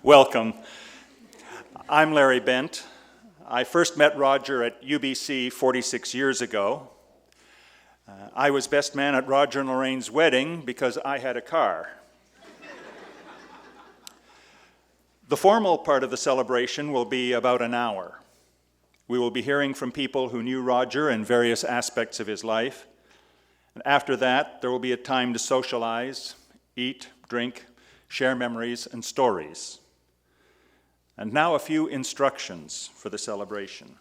Welcome. I'm Larry Bent. I first met Roger at UBC 46 years ago. I was best man at Roger and Lorraine's wedding because I had a car. The formal part of the celebration will be about an hour. We will be hearing from people who knew Roger in various aspects of his life. And after that, there will be a time to socialize, eat, drink, share memories and stories. And now a few instructions for the celebration.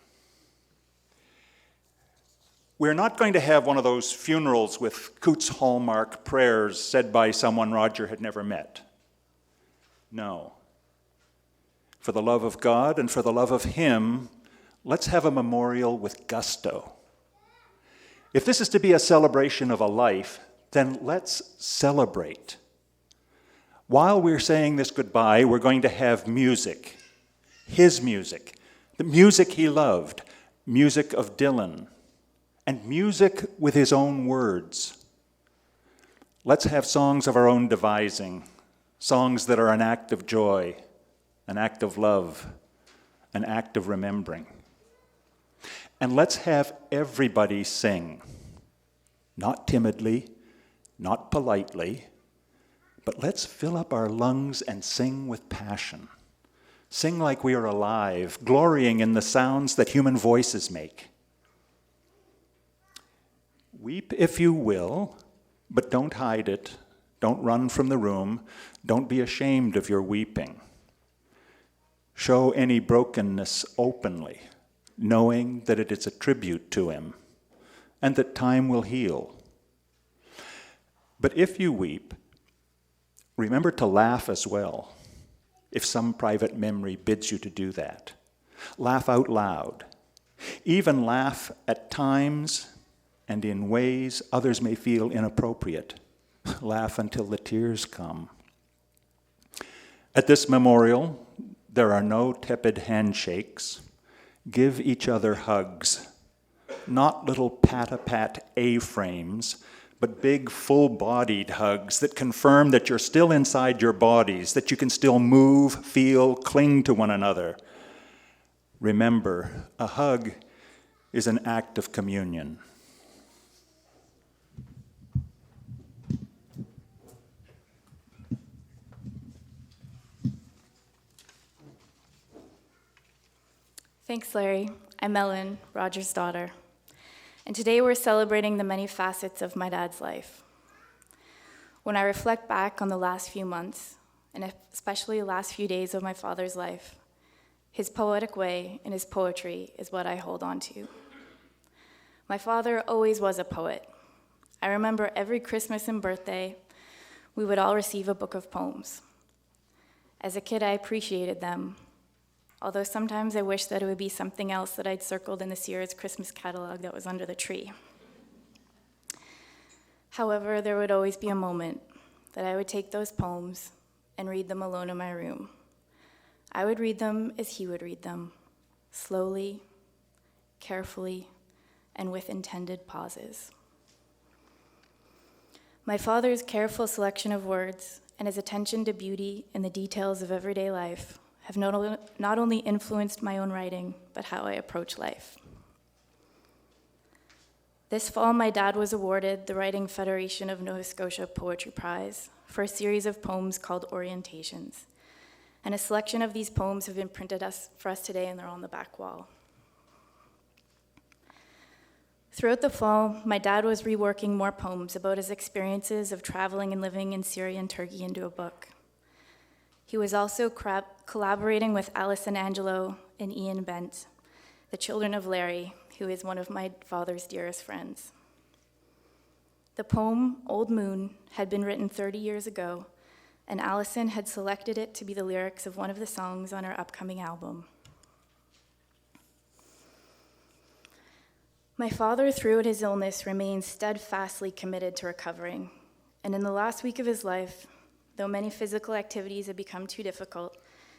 We're not going to have one of those funerals with Coots Hallmark prayers said by someone Roger had never met. No. For the love of God and for the love of him, let's have a memorial with gusto. If this is to be a celebration of a life, then let's celebrate. While we're saying this goodbye, we're going to have music. His music, the music he loved, music of Dylan, and music with his own words. Let's have songs of our own devising, songs that are an act of joy, an act of love, an act of remembering. And let's have everybody sing, not timidly, not politely, but let's fill up our lungs and sing with passion. Sing like we are alive, glorying in the sounds that human voices make. Weep if you will, but don't hide it. Don't run from the room. Don't be ashamed of your weeping. Show any brokenness openly, knowing that it is a tribute to him and that time will heal. But if you weep, remember to laugh as well. If some private memory bids you to do that. Laugh out loud. Even laugh at times and in ways others may feel inappropriate. Laugh until the tears come. At this memorial, there are no tepid handshakes. Give each other hugs. Not little pat-a-pat A-frames, but big, full-bodied hugs that confirm that you're still inside your bodies, that you can still move, feel, cling to one another. Remember, a hug is an act of communion. Thanks, Larry. I'm Ellen, Roger's daughter. And today we're celebrating the many facets of my dad's life. When I reflect back on the last few months, and especially the last few days of my father's life, his poetic way and his poetry is what I hold on to. My father always was a poet. I remember every Christmas and birthday, we would all receive a book of poems. As a kid, I appreciated them, although sometimes I wish that it would be something else that I'd circled in the Sears Christmas catalog that was under the tree. However, there would always be a moment that I would take those poems and read them alone in my room. I would read them as he would read them, slowly, carefully, and with intended pauses. My father's careful selection of words and his attention to beauty and the details of everyday life have not only influenced my own writing, but how I approach life. This fall, my dad was awarded the Writing Federation of Nova Scotia Poetry Prize for a series of poems called Orientations. And a selection of these poems have been printed for us today, and they're on the back wall. Throughout the fall, my dad was reworking more poems about his experiences of traveling and living in Syria and Turkey into a book. He was also collaborating with Alice and Angelo and Ian Bent, the children of Larry, who is one of my father's dearest friends. The poem, Old Moon, had been written 30 years ago, and Allison had selected it to be the lyrics of one of the songs on our upcoming album. My father, throughout his illness, remained steadfastly committed to recovering, and in the last week of his life, though many physical activities had become too difficult,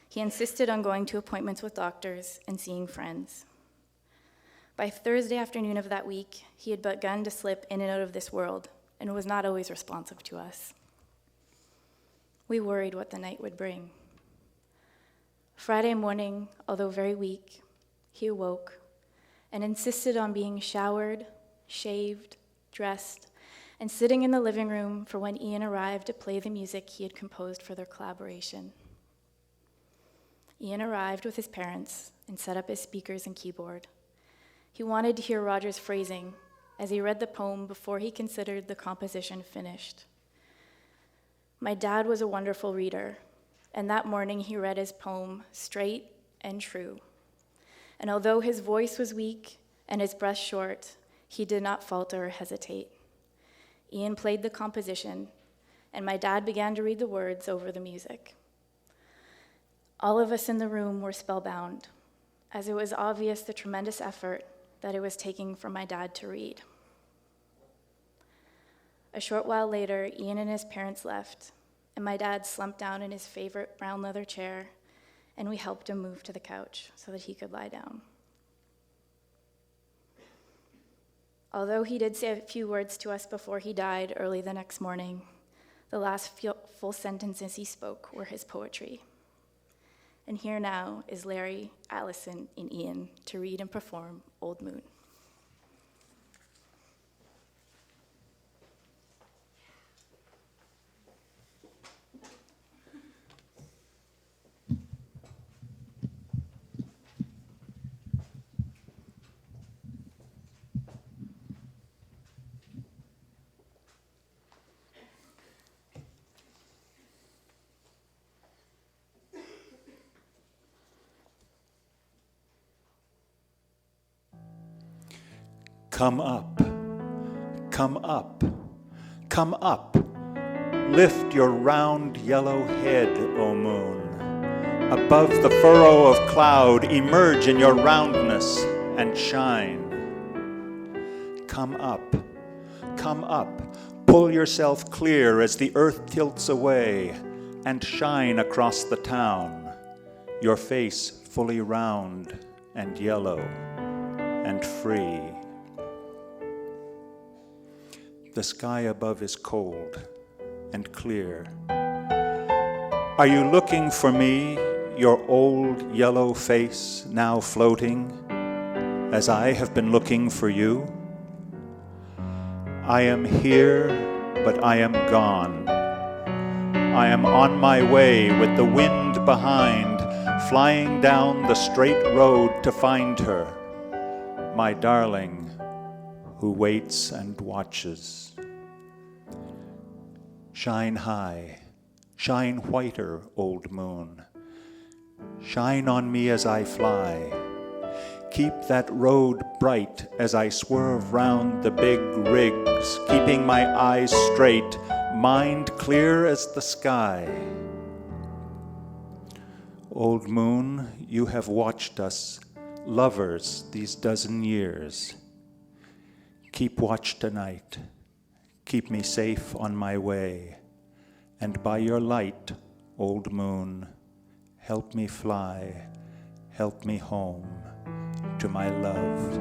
he insisted on going to appointments with doctors and seeing friends. By Thursday afternoon of that week, he had begun to slip in and out of this world and was not always responsive to us. We worried what the night would bring. Friday morning, although very weak, he awoke and insisted on being showered, shaved, dressed, and sitting in the living room for when Ian arrived to play the music he had composed for their collaboration. Ian arrived with his parents and set up his speakers and keyboard. He wanted to hear Roger's phrasing as he read the poem before he considered the composition finished. My dad was a wonderful reader, and that morning he read his poem straight and true. And although his voice was weak and his breath short, he did not falter or hesitate. Ian played the composition, and my dad began to read the words over the music. All of us in the room were spellbound, as it was obvious the tremendous effort that it was taking for my dad to read. A short while later, Ian and his parents left, and my dad slumped down in his favorite brown leather chair, and we helped him move to the couch so that he could lie down. Although he did say a few words to us before he died early the next morning, the last full sentences he spoke were his poetry. And here now is Larry, Allison, and Ian to read and perform Old Moon. Come up, come up, come up. Lift your round yellow head, O moon. Above the furrow of cloud, emerge in your roundness and shine. Come up, come up. Pull yourself clear as the earth tilts away and shine across the town, your face fully round and yellow and free. The sky above is cold and clear. Are you looking for me, your old yellow face now floating, as I have been looking for you? I am here, but I am gone. I am on my way with the wind behind, flying down the straight road to find her, my darling, who waits and watches. Shine high, shine whiter, old moon. Shine on me as I fly. Keep that road bright as I swerve round the big rigs, keeping my eyes straight, mind clear as the sky. Old moon, you have watched us, lovers, these dozen years. Keep watch tonight. Keep me safe on my way. And by your light, old moon, help me fly, help me home to my love.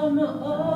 Come on.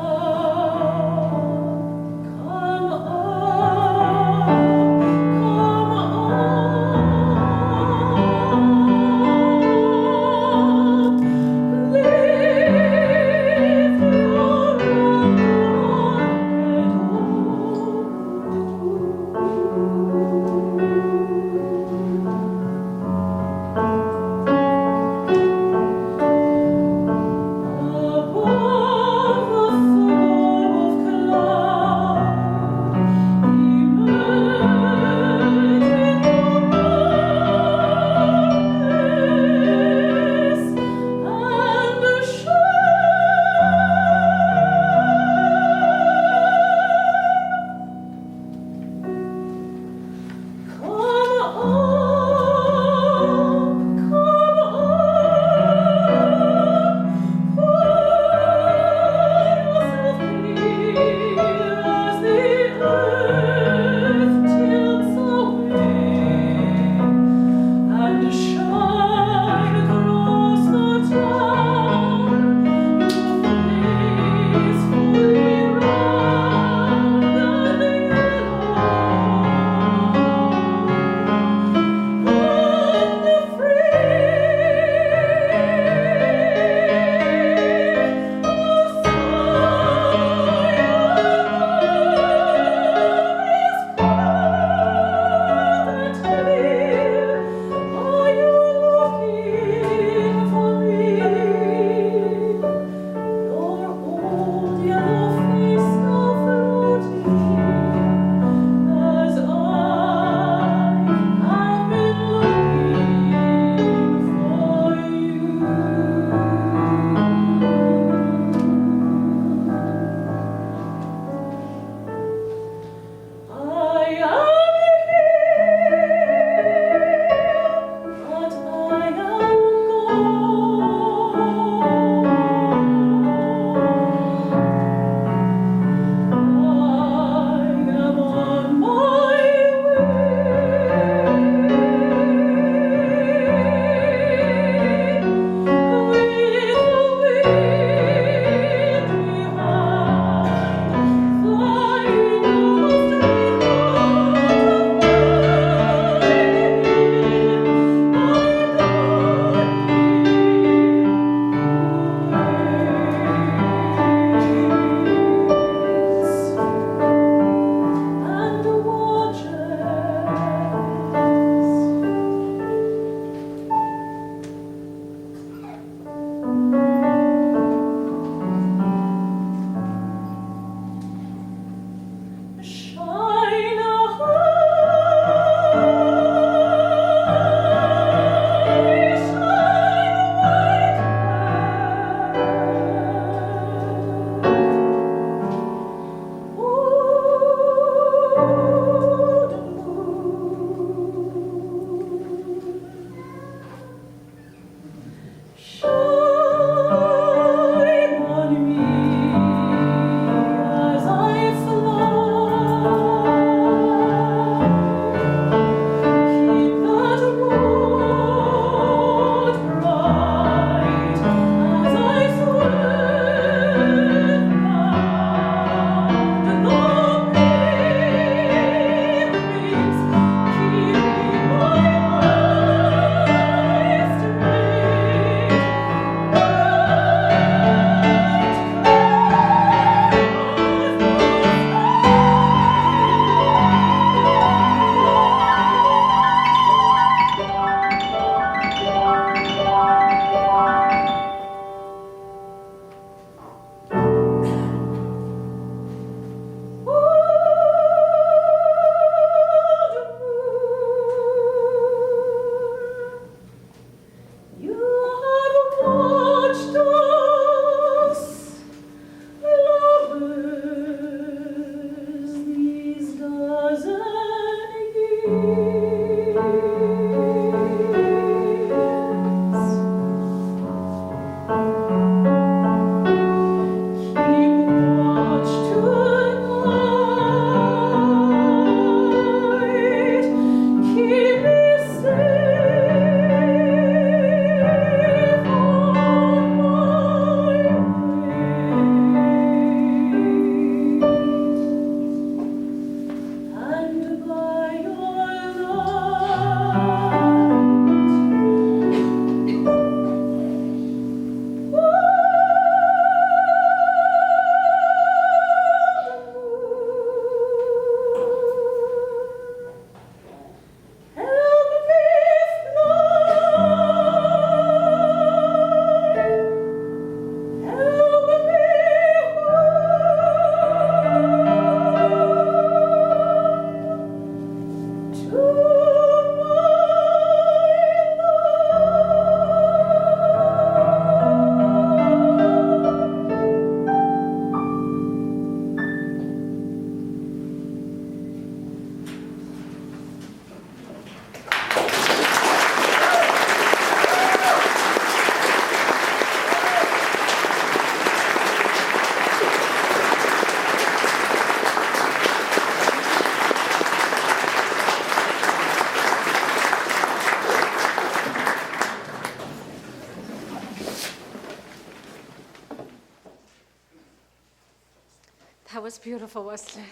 That was beautiful, wasn't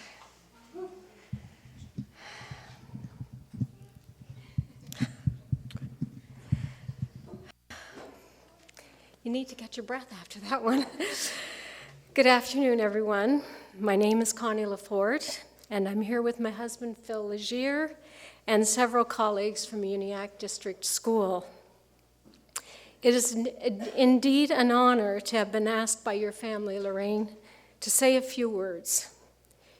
it? You need to get your breath after that one. Good afternoon, everyone. My name is Connie Laforte, and I'm here with my husband, Phil Legier, and several colleagues from Uniacke District School. It is indeed an honor to have been asked by your family, Lorraine, to say a few words.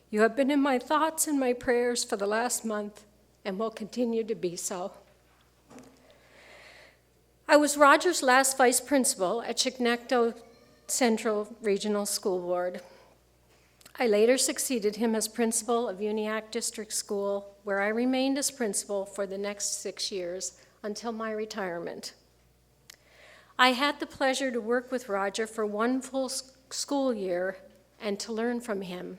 You have been in my thoughts and my prayers for the last month and will continue to be so. I was Roger's last vice principal at Chignecto Central Regional School Board. I later succeeded him as principal of Uniacke District School, where I remained as principal for the next 6 years until my retirement. I had the pleasure to work with Roger for one full school year and to learn from him.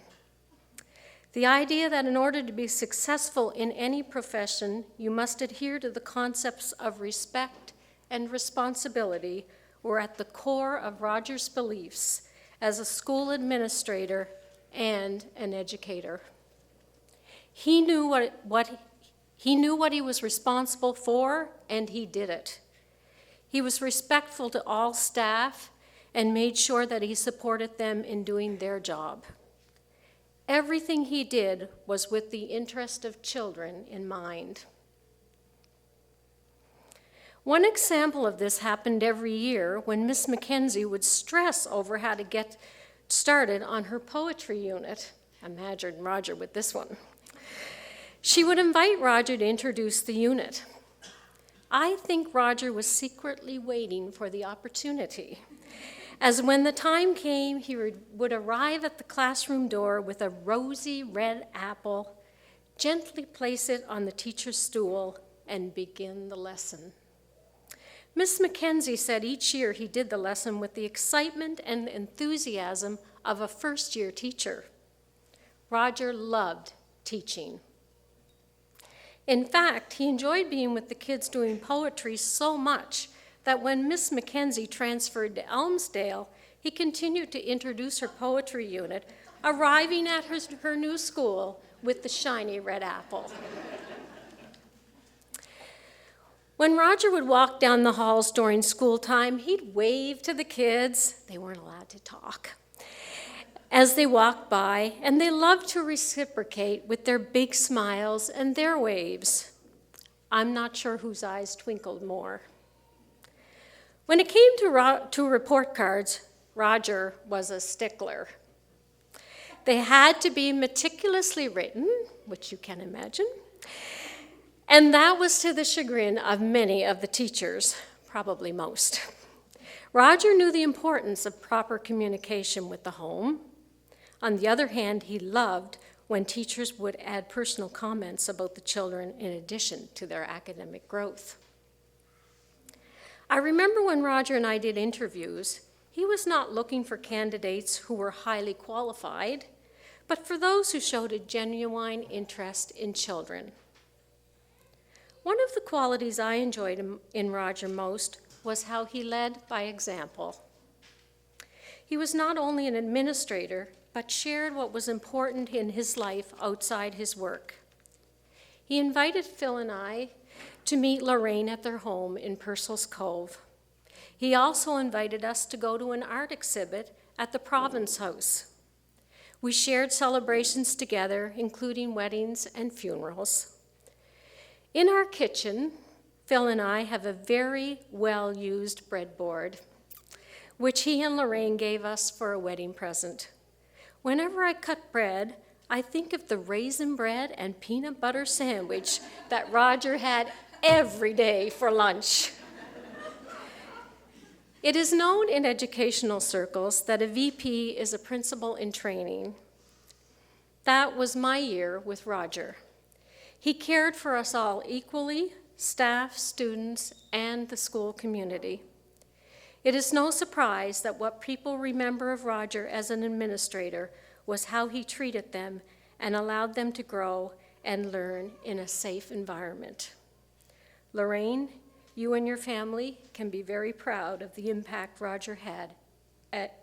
The idea that in order to be successful in any profession, you must adhere to the concepts of respect and responsibility were at the core of Roger's beliefs as a school administrator and an educator. He knew what he was responsible for, and he did it. He was respectful to all staff and made sure that he supported them in doing their job. Everything he did was with the interest of children in mind. One example of this happened every year when Miss Mackenzie would stress over how to get started on her poetry unit. Imagine Roger with this one. She would invite Roger to introduce the unit. I think Roger was secretly waiting for the opportunity, as when the time came, he would arrive at the classroom door with a rosy red apple, gently place it on the teacher's stool, and begin the lesson. Miss Mackenzie said each year he did the lesson with the excitement and enthusiasm of a first-year teacher. Roger loved teaching. In fact, he enjoyed being with the kids doing poetry so much that when Miss Mackenzie transferred to Elmsdale, he continued to introduce her poetry unit, arriving at her new school with the shiny red apple. When Roger would walk down the halls during school time, he'd wave to the kids. They weren't allowed to talk as they walked by, and they loved to reciprocate with their big smiles and their waves. I'm not sure whose eyes twinkled more. When it came to report cards, Roger was a stickler. They had to be meticulously written, which you can imagine, and that was to the chagrin of many of the teachers, probably most. Roger knew the importance of proper communication with the home. On the other hand, he loved when teachers would add personal comments about the children in addition to their academic growth. I remember when Roger and I did interviews, he was not looking for candidates who were highly qualified, but for those who showed a genuine interest in children. One of the qualities I enjoyed in Roger most was how he led by example. He was not only an administrator, but shared what was important in his life outside his work. He invited Phil and I to meet Lorraine at their home in Purcell's Cove. He also invited us to go to an art exhibit at the Province House. We shared celebrations together, including weddings and funerals. In our kitchen, Phil and I have a very well-used breadboard, which he and Lorraine gave us for a wedding present. Whenever I cut bread, I think of the raisin bread and peanut butter sandwich that Roger had every day for lunch. It is known in educational circles that a VP is a principal in training. That was my year with Roger. He cared for us all equally, staff, students, and the school community. It is no surprise that what people remember of Roger as an administrator was how he treated them and allowed them to grow and learn in a safe environment. Lorraine, you and your family can be very proud of the impact Roger had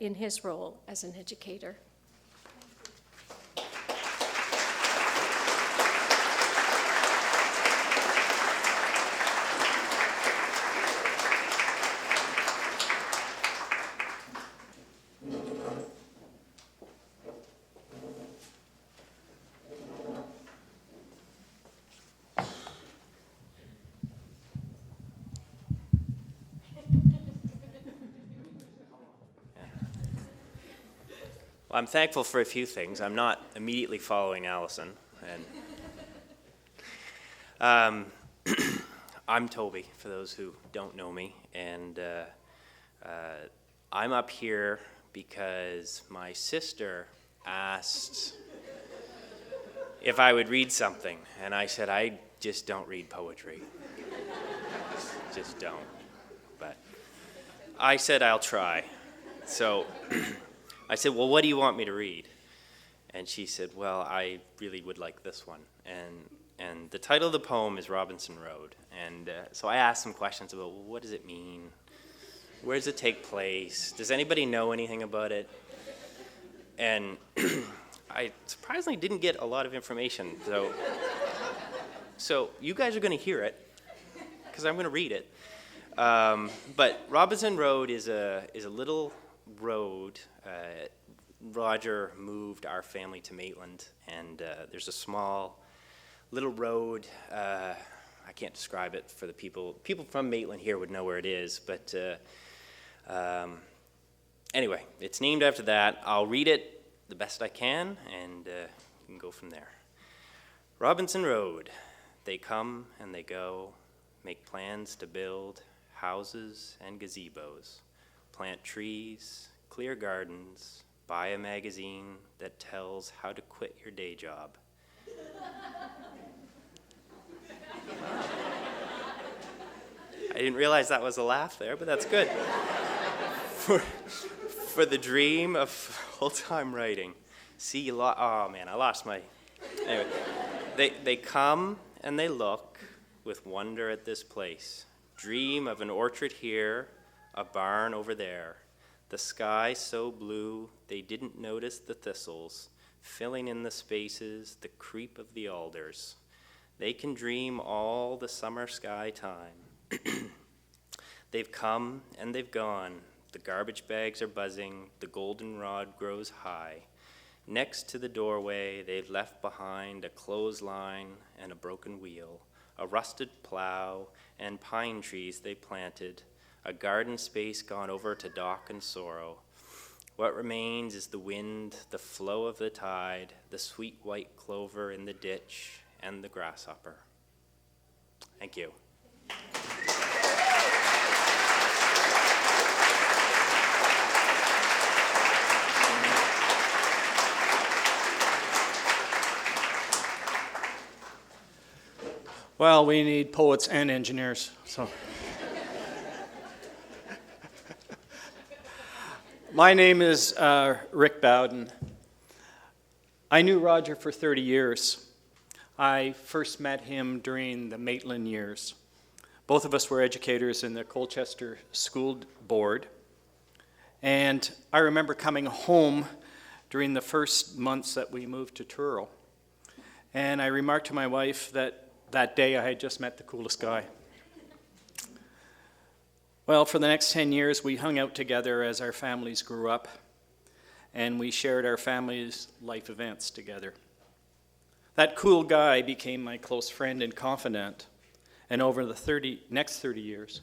in his role as an educator. I'm thankful for a few things. I'm not immediately following Allison. And I'm Toby, for those who don't know me. And I'm up here because my sister asked if I would read something. And I said, I just don't read poetry. Just don't. But I said, I'll try. So I said, well, what do you want me to read? And she said, well, I really would like this one. And the title of the poem is Robinson Road. And so I asked some questions about, well, what does it mean? Where does it take place? Does anybody know anything about it? And I surprisingly didn't get a lot of information. So you guys are going to hear it, because I'm going to read it. But Robinson Road is a little road. Roger moved our family to Maitland, and there's a small little road. I can't describe it for the people. People from Maitland here would know where it is, but anyway, it's named after that. I'll read it the best I can, and you can go from there. Robinson Road. They come and they go, make plans to build houses and gazebos, plant trees, clear gardens, buy a magazine that tells how to quit your day job. I didn't realize that was a laugh there, but that's good. For the dream of full-time writing. See, oh man, I lost my... Anyway, they come and they look with wonder at this place. Dream of an orchard here, a barn over there. The sky so blue they didn't notice the thistles, filling in the spaces, the creep of the alders. They can dream all the summer sky time. They've come and they've gone. The garbage bags are buzzing, the goldenrod grows high. Next to the doorway, they've left behind a clothesline and a broken wheel, a rusted plow and pine trees they planted, a garden space gone over to dock and sorrow. What remains is the wind, the flow of the tide, the sweet white clover in the ditch, and the grasshopper. Thank you. Well, we need poets and engineers, so. My name is Rick Bowden. I knew Roger for 30 years. I first met him during the Maitland years. Both of us were educators in the Colchester School Board. And I remember coming home during the first months that we moved to Truro. And I remarked to my wife that day I had just met the coolest guy. Well, for the next 10 years, we hung out together as our families grew up, and we shared our family's life events together. That cool guy became my close friend and confidant, and over the next 30 years,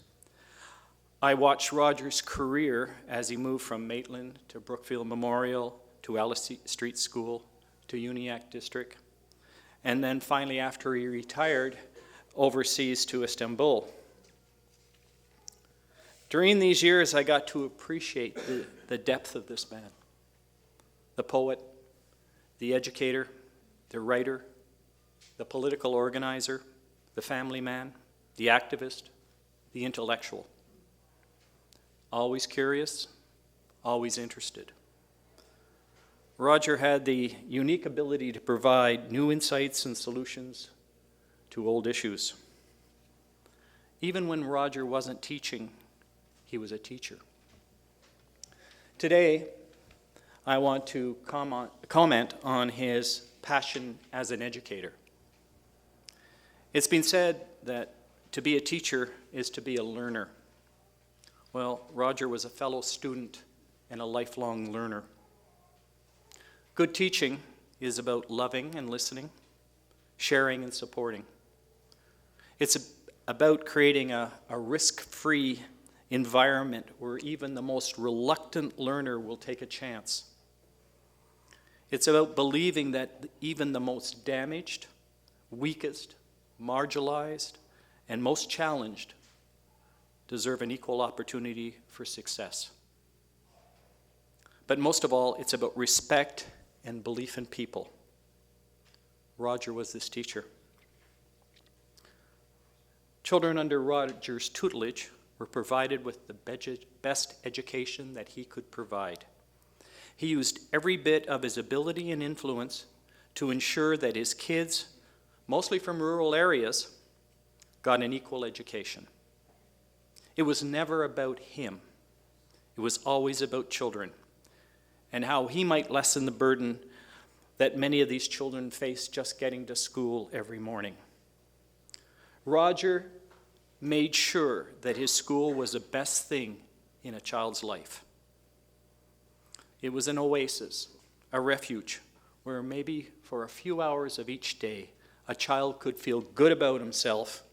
I watched Roger's career as he moved from Maitland to Brookfield Memorial, to Ellis Street School, to Uniacke District, and then finally, after he retired, overseas to Istanbul. During these years, I got to appreciate the depth of this man. The poet, the educator, the writer, the political organizer, the family man, the activist, the intellectual. Always curious, always interested. Roger had the unique ability to provide new insights and solutions to old issues. Even when Roger wasn't teaching, he was a teacher. Today, I want to comment on his passion as an educator. It's been said that to be a teacher is to be a learner. Well, Roger was a fellow student and a lifelong learner. Good teaching is about loving and listening, sharing and supporting. It's about creating a risk-free environment where even the most reluctant learner will take a chance. It's about believing that even the most damaged, weakest, marginalized, and most challenged deserve an equal opportunity for success. But most of all, it's about respect and belief in people. Roger was this teacher. Children under Roger's tutelage were provided with the best education that he could provide. He used every bit of his ability and influence to ensure that his kids, mostly from rural areas, got an equal education. It was never about him. It was always about children and how he might lessen the burden that many of these children face just getting to school every morning. Roger made sure that his school was the best thing in a child's life. It was an oasis, a refuge, where maybe for a few hours of each day, a child could feel good about himself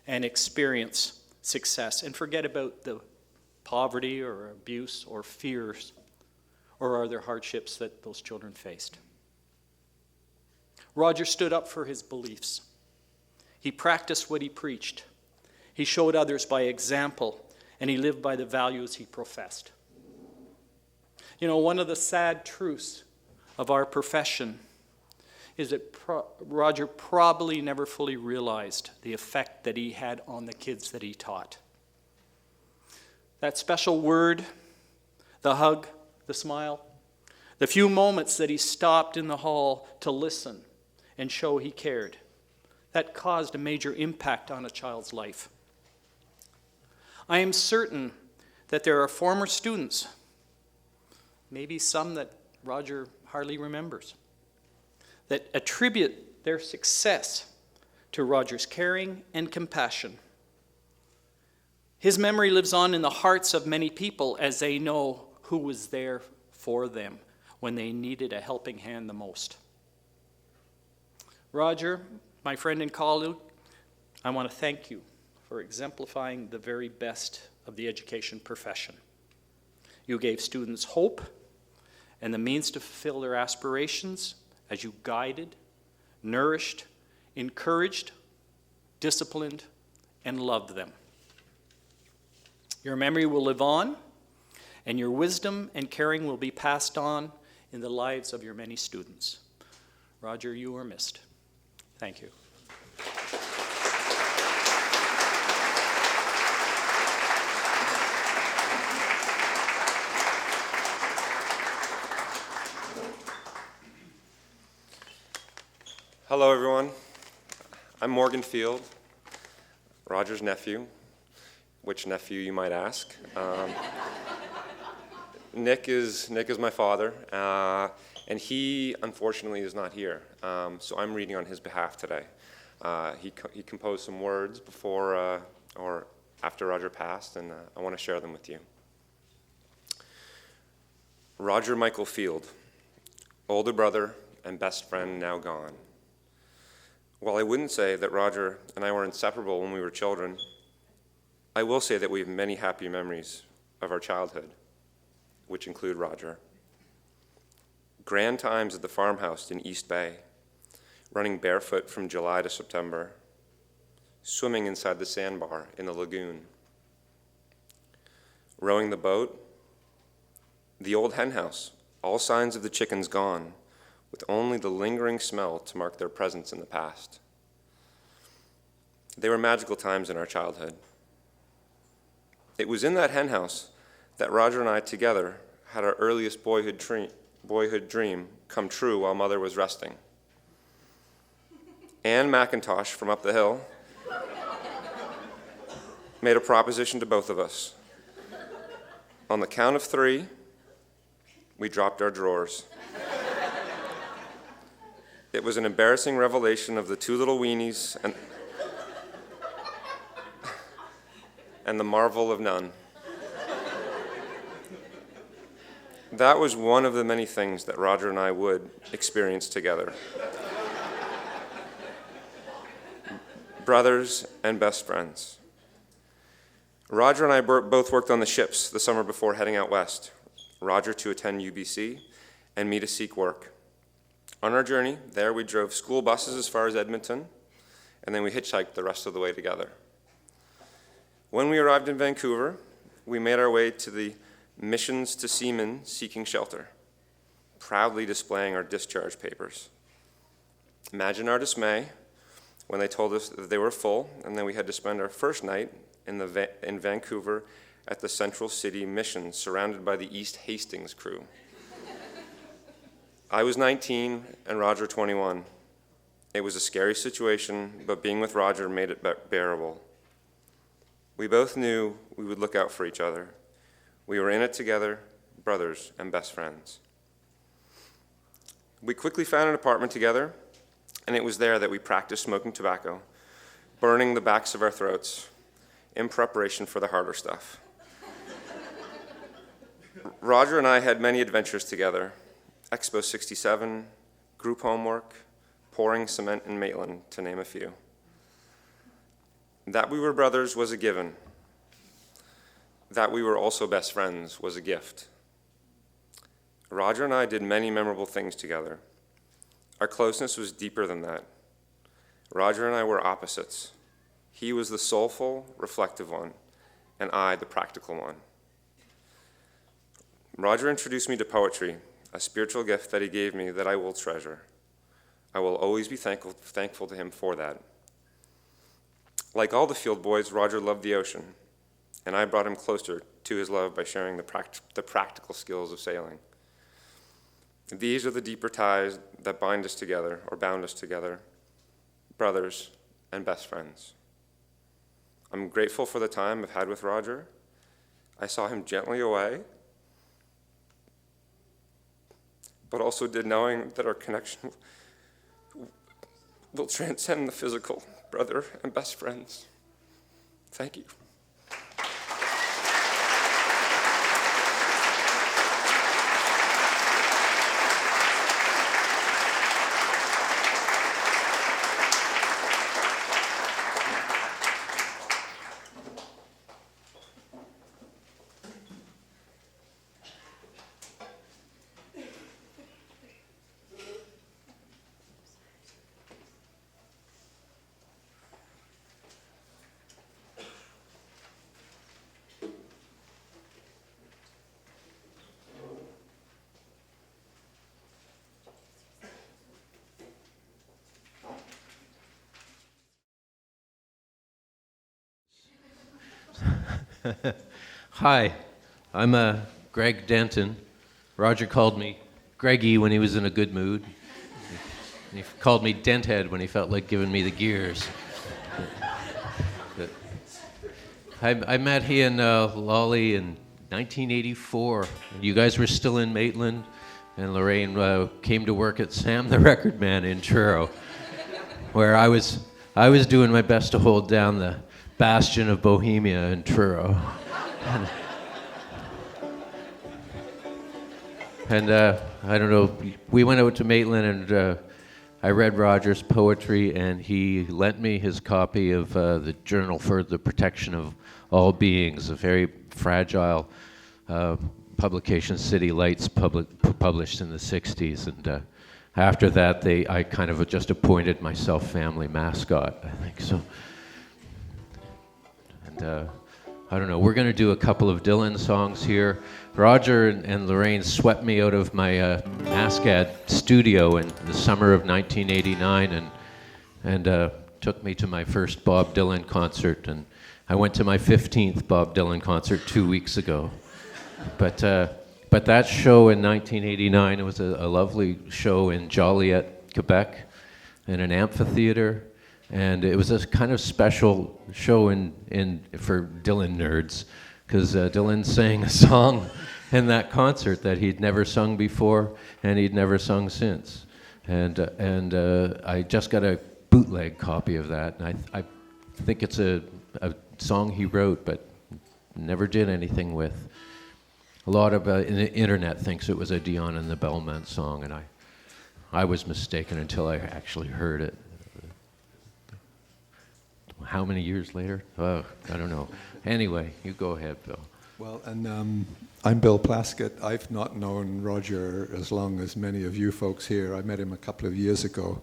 and experience success and forget about the poverty or abuse or fears or other hardships that those children faced. Roger stood up for his beliefs. He practiced what he preached. He showed others by example, and he lived by the values he professed. You know, one of the sad truths of our profession is that Roger probably never fully realized the effect that he had on the kids that he taught. That special word, the hug, the smile, the few moments that he stopped in the hall to listen and show he cared, that caused a major impact on a child's life. I am certain that there are former students, maybe some that Roger hardly remembers, that attribute their success to Roger's caring and compassion. His memory lives on in the hearts of many people as they know who was there for them when they needed a helping hand the most. Roger, my friend and colleague, I want to thank you for exemplifying the very best of the education profession. You gave students hope and the means to fulfill their aspirations as you guided, nourished, encouraged, disciplined, and loved them. Your memory will live on, and your wisdom and caring will be passed on in the lives of your many students. Roger, you are missed. Thank you. Hello, everyone. I'm Morgan Field, Roger's nephew. Which nephew, you might ask? Nick is my father, and he, unfortunately, is not here. So I'm reading on his behalf today. He composed some words before or after Roger passed, and I want to share them with you. Roger Michael Field, older brother and best friend now gone. While I wouldn't say that Roger and I were inseparable when we were children, I will say that we have many happy memories of our childhood, which include Roger. Grand times at the farmhouse in East Bay, running barefoot from July to September, swimming inside the sandbar in the lagoon, rowing the boat, the old hen house, all signs of the chickens gone, with only the lingering smell to mark their presence in the past. They were magical times in our childhood. It was in that hen house that Roger and I together had our earliest boyhood dream come true while Mother was resting. Ann McIntosh from up the hill made a proposition to both of us. On the count of 3, we dropped our drawers. It was an embarrassing revelation of the 2 little weenies and the marvel of none. That was one of the many things that Roger and I would experience together. Brothers and best friends. Roger and I both worked on the ships the summer before heading out west. Roger to attend UBC and me to seek work. On our journey there, we drove school buses as far as Edmonton, and then we hitchhiked the rest of the way together. When we arrived in Vancouver, we made our way to the Missions to Seamen Seeking Shelter, proudly displaying our discharge papers. Imagine our dismay when they told us that they were full, and then we had to spend our first night in Vancouver at the Central City Mission, surrounded by the East Hastings crew. I was 19 and Roger 21. It was a scary situation, but being with Roger made it bearable. We both knew we would look out for each other. We were in it together, brothers and best friends. We quickly found an apartment together, and it was there that we practiced smoking tobacco, burning the backs of our throats in preparation for the harder stuff. Roger and I had many adventures together: Expo 67, group homework, pouring cement in Maitland, to name a few. That we were brothers was a given. That we were also best friends was a gift. Roger and I did many memorable things together. Our closeness was deeper than that. Roger and I were opposites. He was the soulful, reflective one, and I the practical one. Roger introduced me to poetry, a spiritual gift that he gave me that I will treasure. I will always be thankful to him for that. Like all the field boys, Roger loved the ocean, and I brought him closer to his love by sharing the practical skills of sailing. These are the deeper ties that bind us together, or bound us together, brothers and best friends. I'm grateful for the time I've had with Roger. I saw him gently away, but also did knowing that our connection will transcend the physical, brother and best friends. Thank you. Hi, I'm Greg Denton. Roger called me Greggy when he was in a good mood. And he called me Denthead when he felt like giving me the gears. I met he and Lolly in 1984. You guys were still in Maitland, and Lorraine came to work at Sam the Record Man in Truro, where I was doing my best to hold down the bastion of Bohemia in Truro. And I don't know, we went out to Maitland, and I read Roger's poetry, and he lent me his copy of the Journal for the Protection of All Beings, a very fragile publication, City Lights, published in the 60s. And after that, I kind of just appointed myself family mascot, I think so. And I don't know, we're going to do a couple of Dylan songs here. Roger and Lorraine swept me out of my Mascad studio in the summer of 1989 and took me to my first Bob Dylan concert. And I went to my 15th Bob Dylan concert 2 weeks ago. But that show in 1989, it was a lovely show in Joliet, Quebec, in an amphitheater. And it was a kind of special show for Dylan nerds, because Dylan sang a song in that concert that he'd never sung before and he'd never sung since. And I just got a bootleg copy of that, and I think it's a song he wrote but never did anything with. A lot of the internet thinks it was a Dion and the Bellman song, and I was mistaken until I actually heard it. How many years later? Oh, I don't know. Anyway, you go ahead, Bill. Well, and I'm Bill Plaskett. I've not known Roger as long as many of you folks here. I met him a couple of years ago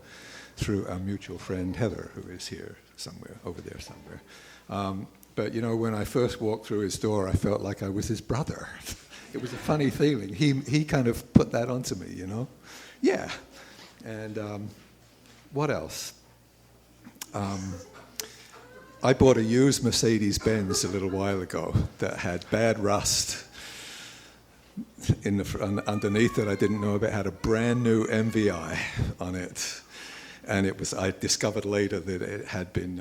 through our mutual friend Heather, who is here somewhere, over there somewhere. But you know, when I first walked through his door, I felt like I was his brother. It was a funny feeling. He kind of put that onto me, you know? Yeah. And what else? I bought a used Mercedes-Benz a little while ago that had bad rust in the underneath that I didn't know about. It had a brand new MVI on it. And I discovered later that it had been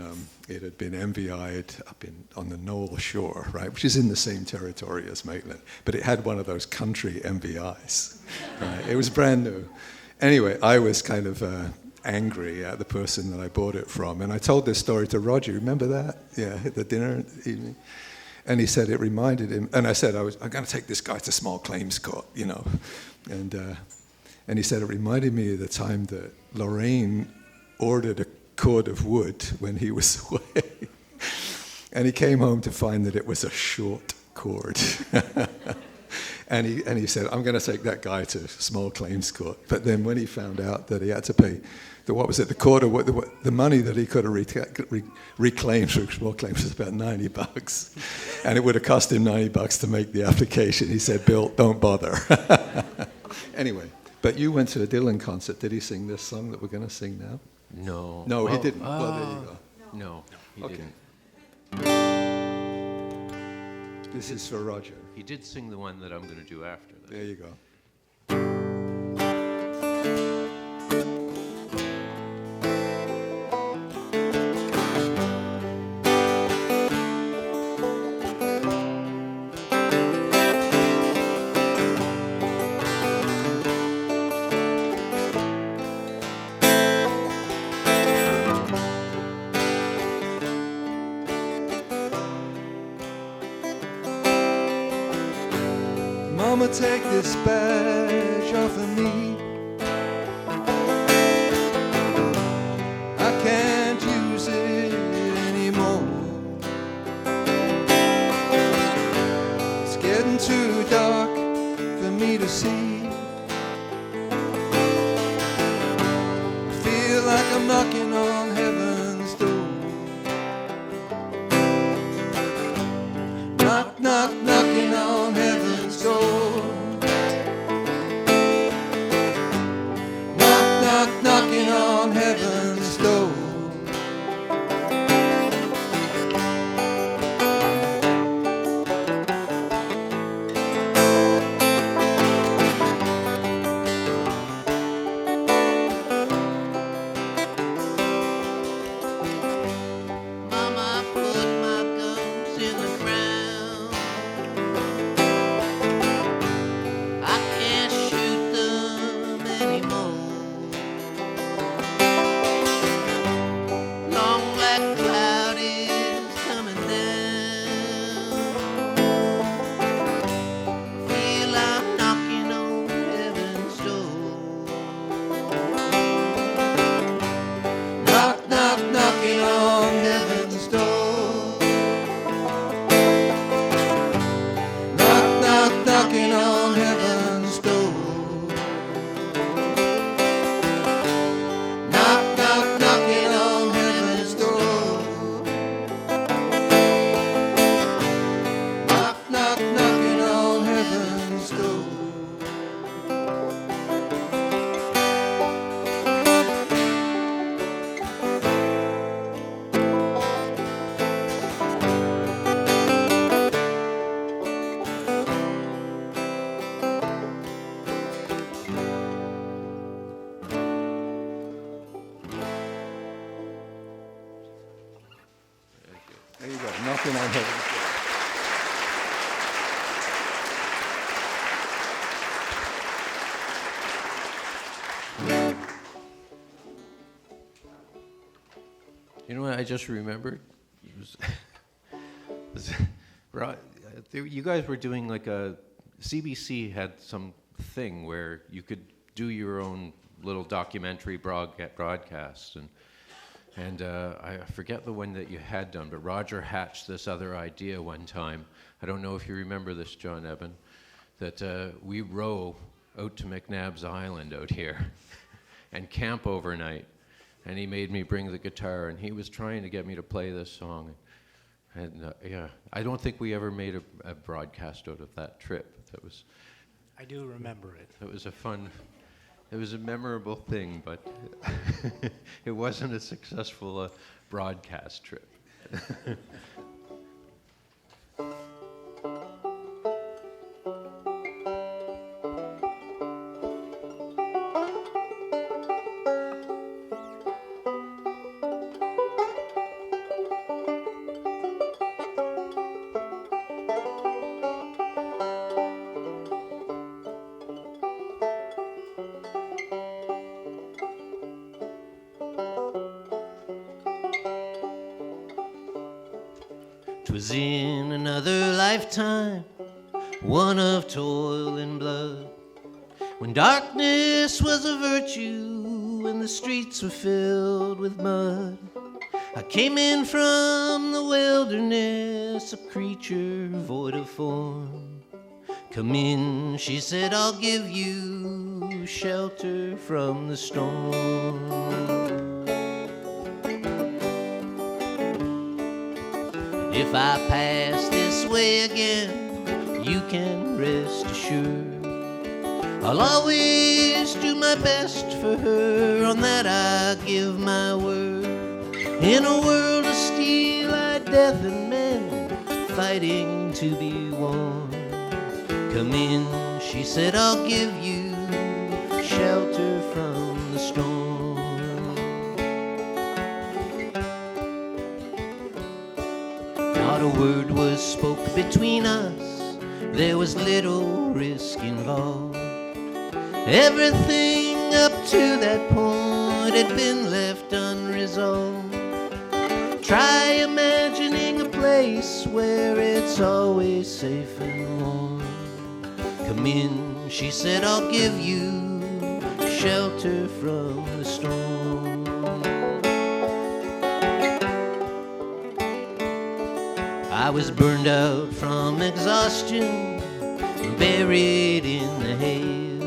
MVI'd up on the Knoll shore, right, which is in the same territory as Maitland. But it had one of those country MVIs, right? It was brand new. Anyway, I was kind of angry at the person that I bought it from. And I told this story to Roger. Remember that? Yeah, at the dinner evening. And he said it reminded him. And I said, I'm going to take this guy to small claims court, you know. And he said it reminded me of the time that Lorraine ordered a cord of wood when he was away. And he came home to find that it was a short cord. And he said, I'm going to take that guy to small claims court. But then when he found out that he had to pay, the money that he could have reclaimed through small claims was about $90. And it would have cost him $90 to make the application. He said, Bill, don't bother. Anyway, but you went to a Dylan concert. Did he sing this song that we're going to sing now? No. No, he didn't. Well, there you go. No, he didn't. This is for Roger. He did sing the one that I'm going to do after this. There you go. Mama, take this badge off of me. I can't use it anymore. It's getting too dark for me to see. I feel like I'm knocking on heaven's door. Knock, knock, knocking on heaven's door. Knock, knock, knocking on heaven's door. Mama, put my guns in the ground. I can't shoot them anymore. Long black cloud is coming down. Feel I'm knocking on heaven's door. Knock, knock, knocking on heaven's door. Knock, knock, knocking on heaven's door. Knock, knock, knocking on heaven's door. Knock, knock, knocking on heaven's door. There you go. Knocking on heaven's door. You know what I just remembered? It was you guys were doing like CBC had some thing where you could do your own little documentary broadcast, And I forget the one that you had done, but Roger hatched this other idea one time. I don't know if you remember this, John Evan, that we row out to McNabb's Island out here and camp overnight. And he made me bring the guitar, and he was trying to get me to play this song. And yeah, I don't think we ever made a broadcast out of that trip. I do remember it. It was it was a memorable thing, but it wasn't a successful broadcast trip. Was in another lifetime, one of toil and blood, when darkness was a virtue and the streets were filled with mud. I came in from the wilderness, a creature void of form. Come in, she said, I'll give you shelter from the storm. If I pass this way again, you can rest assured I'll always do my best for her, on that I give my word. In a world of steel-eyed death and men fighting to be won, come in, she said, I'll give you shelter from the storm. Not a word was spoke between us, there was little risk involved. Everything up to that point had been left unresolved. Try imagining a place where it's always safe and warm. Come in, she said, I'll give you shelter from the storm. I was burned out from exhaustion, buried in the hail,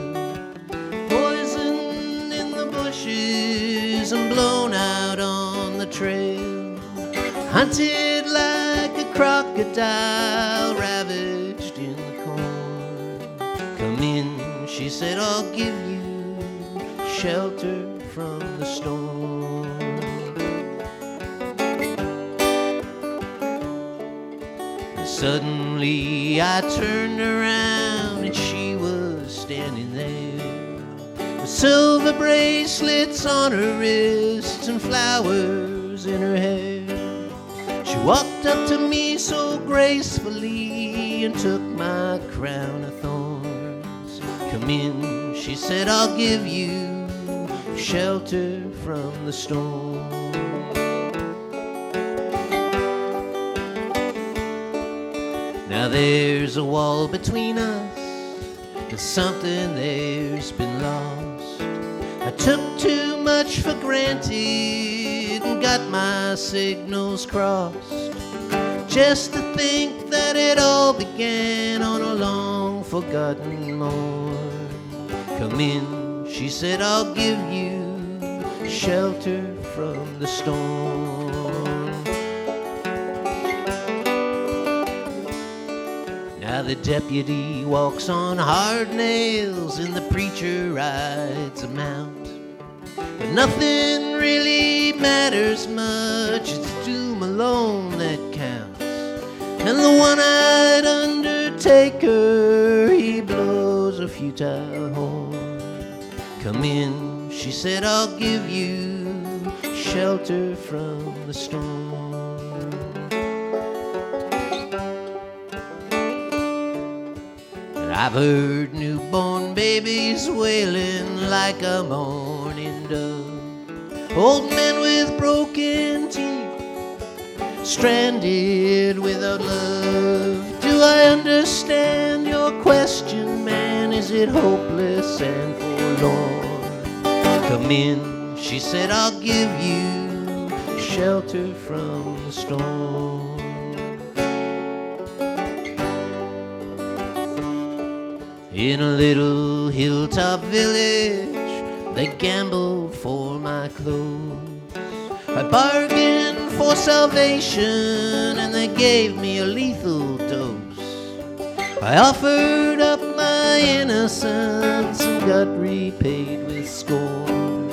poisoned in the bushes and blown out on the trail, hunted like a crocodile, ravaged in the corn. Come in, she said, I'll give you shelter from the storm. Suddenly I turned around and she was standing there, with silver bracelets on her wrists and flowers in her hair. She walked up to me so gracefully and took my crown of thorns. Come in, she said, I'll give you shelter from the storm. Now there's a wall between us, and something there's been lost. I took too much for granted and got my signals crossed, just to think that it all began on a long forgotten morn. Come in, she said, I'll give you shelter from the storm. Now the deputy walks on hard nails and the preacher rides a mount, but nothing really matters much, it's doom alone that counts. And the one-eyed undertaker, he blows a futile horn. Come in, she said, I'll give you shelter from the storm. I've heard newborn babies wailing like a mourning dove, old men with broken teeth, stranded without love. Do I understand your question, man? Is it hopeless and forlorn? Come in, she said, I'll give you shelter from the storm. In a little hilltop village, they gambled for my clothes. I bargained for salvation and they gave me a lethal dose. I offered up my innocence and got repaid with scorn.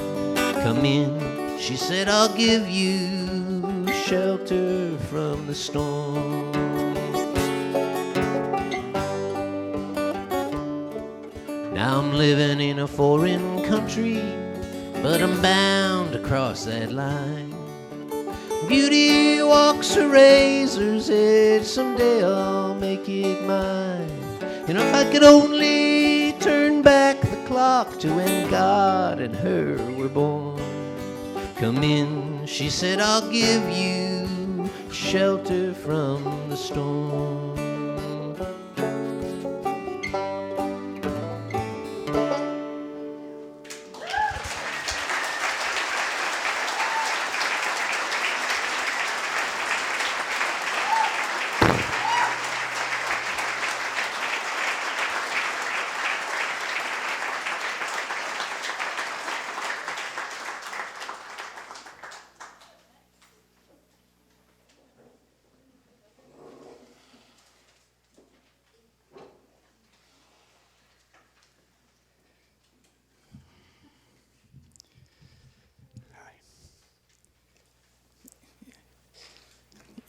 Come in, she said, I'll give you shelter from the storm. Now I'm living in a foreign country, but I'm bound to cross that line. Beauty walks a razor's edge, someday I'll make it mine. And if I could only turn back the clock to when God and her were born. Come in, she said, I'll give you shelter from the storm.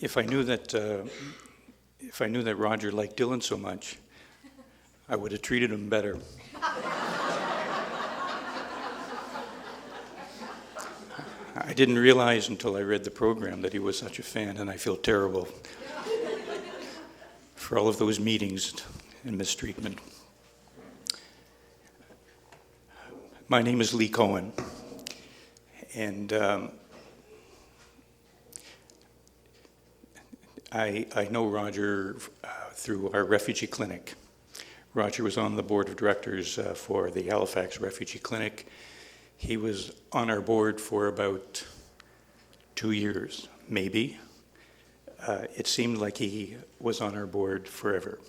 If I knew that Roger liked Dylan so much, I would have treated him better. I didn't realize until I read the program that he was such a fan, and I feel terrible for all of those meetings and mistreatment. My name is Lee Cohen, and I know Roger through our refugee clinic. Roger was on the board of directors for the Halifax Refugee Clinic. He was on our board for about 2 years, maybe. It seemed like he was on our board forever.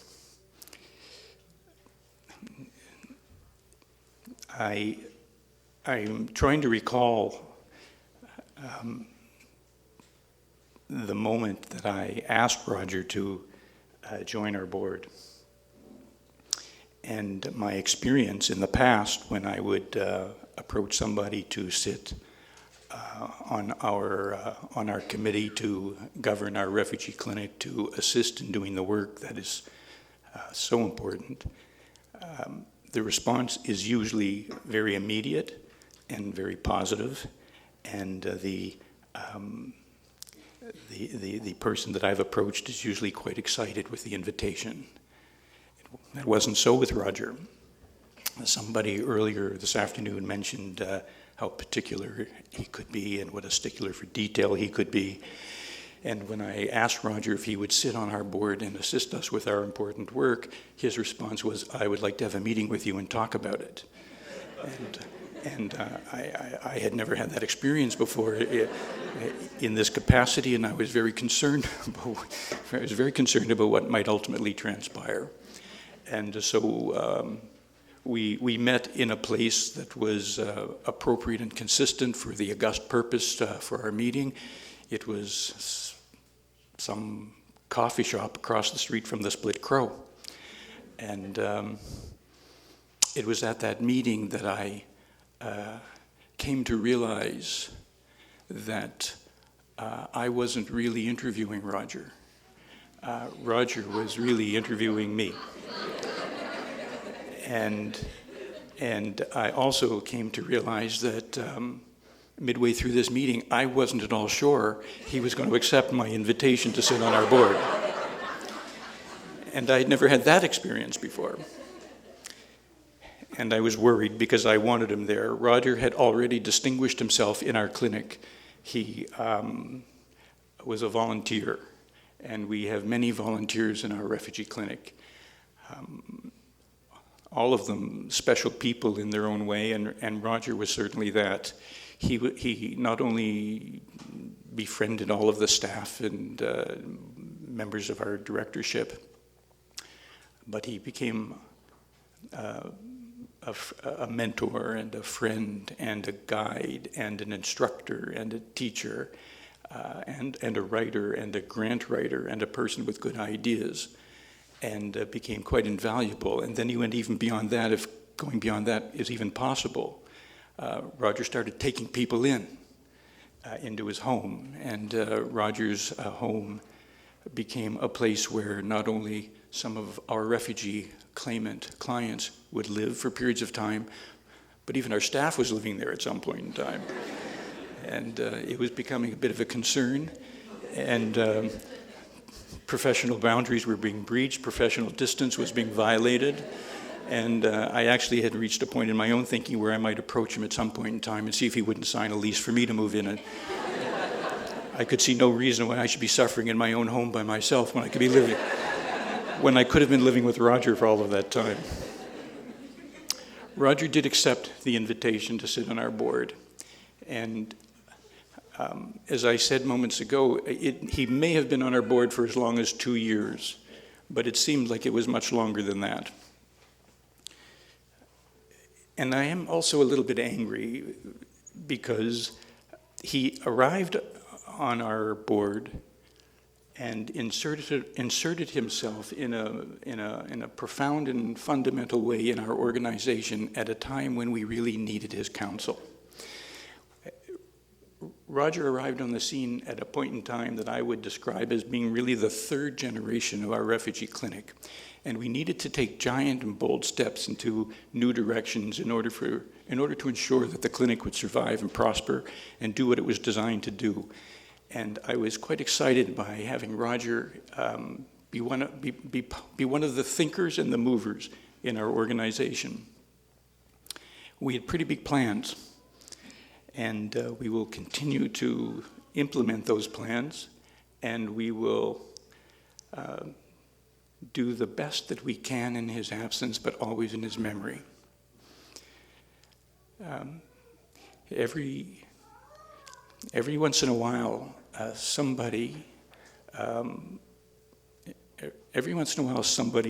I'm trying to recall the moment that I asked Roger to join our board. And my experience in the past when I would approach somebody to sit on our committee to govern our refugee clinic, to assist in doing the work that is so important, the response is usually very immediate and very positive, and the person that I've approached is usually quite excited with the invitation. That wasn't so with Roger. Somebody earlier this afternoon mentioned how particular he could be and what a stickler for detail he could be. And when I asked Roger if he would sit on our board and assist us with our important work, his response was, I would like to have a meeting with you and talk about it. And I had never had that experience before in this capacity, and I was very concerned about what might ultimately transpire. And so we met in a place that was appropriate and consistent for the august purpose for our meeting. It was some coffee shop across the street from the Split Crow. And it was at that meeting that I came to realize that I wasn't really interviewing Roger. Roger was really interviewing me. And I also came to realize that midway through this meeting, I wasn't at all sure he was going to accept my invitation to sit on our board. And I'd never had that experience before. And I was worried because I wanted him there. Roger had already distinguished himself in our clinic. He was a volunteer, and we have many volunteers in our refugee clinic. all of them special people in their own way, and Roger was certainly that. He not only befriended all of the staff and members of our directorship, but he became a mentor and a friend and a guide and an instructor and a teacher and a writer and a grant writer and a person with good ideas, and became quite invaluable. And then he went even beyond that, if going beyond that is even possible. Roger started taking people into his home, and Roger's home became a place where not only some of our refugee claimant clients would live for periods of time, but even our staff was living there at some point in time. And it was becoming a bit of a concern, and professional boundaries were being breached, professional distance was being violated, and I actually had reached a point in my own thinking where I might approach him at some point in time and see if he wouldn't sign a lease for me to move in. I could see no reason why I should be suffering in my own home by myself when I could have been living with Roger for all of that time. Roger did accept the invitation to sit on our board, and as I said moments ago, he may have been on our board for as long as 2 years, but it seemed like it was much longer than that. And I am also a little bit angry because he arrived on our board and inserted himself in a profound and fundamental way in our organization at a time when we really needed his counsel. Roger arrived on the scene at a point in time that I would describe as being really the third generation of our refugee clinic. And we needed to take giant and bold steps into new directions in order to ensure that the clinic would survive and prosper and do what it was designed to do. And I was quite excited by having Roger be one of the thinkers and the movers in our organization. We had pretty big plans, and we will continue to implement those plans, and we will do the best that we can in his absence, but always in his memory. Every once in a while, somebody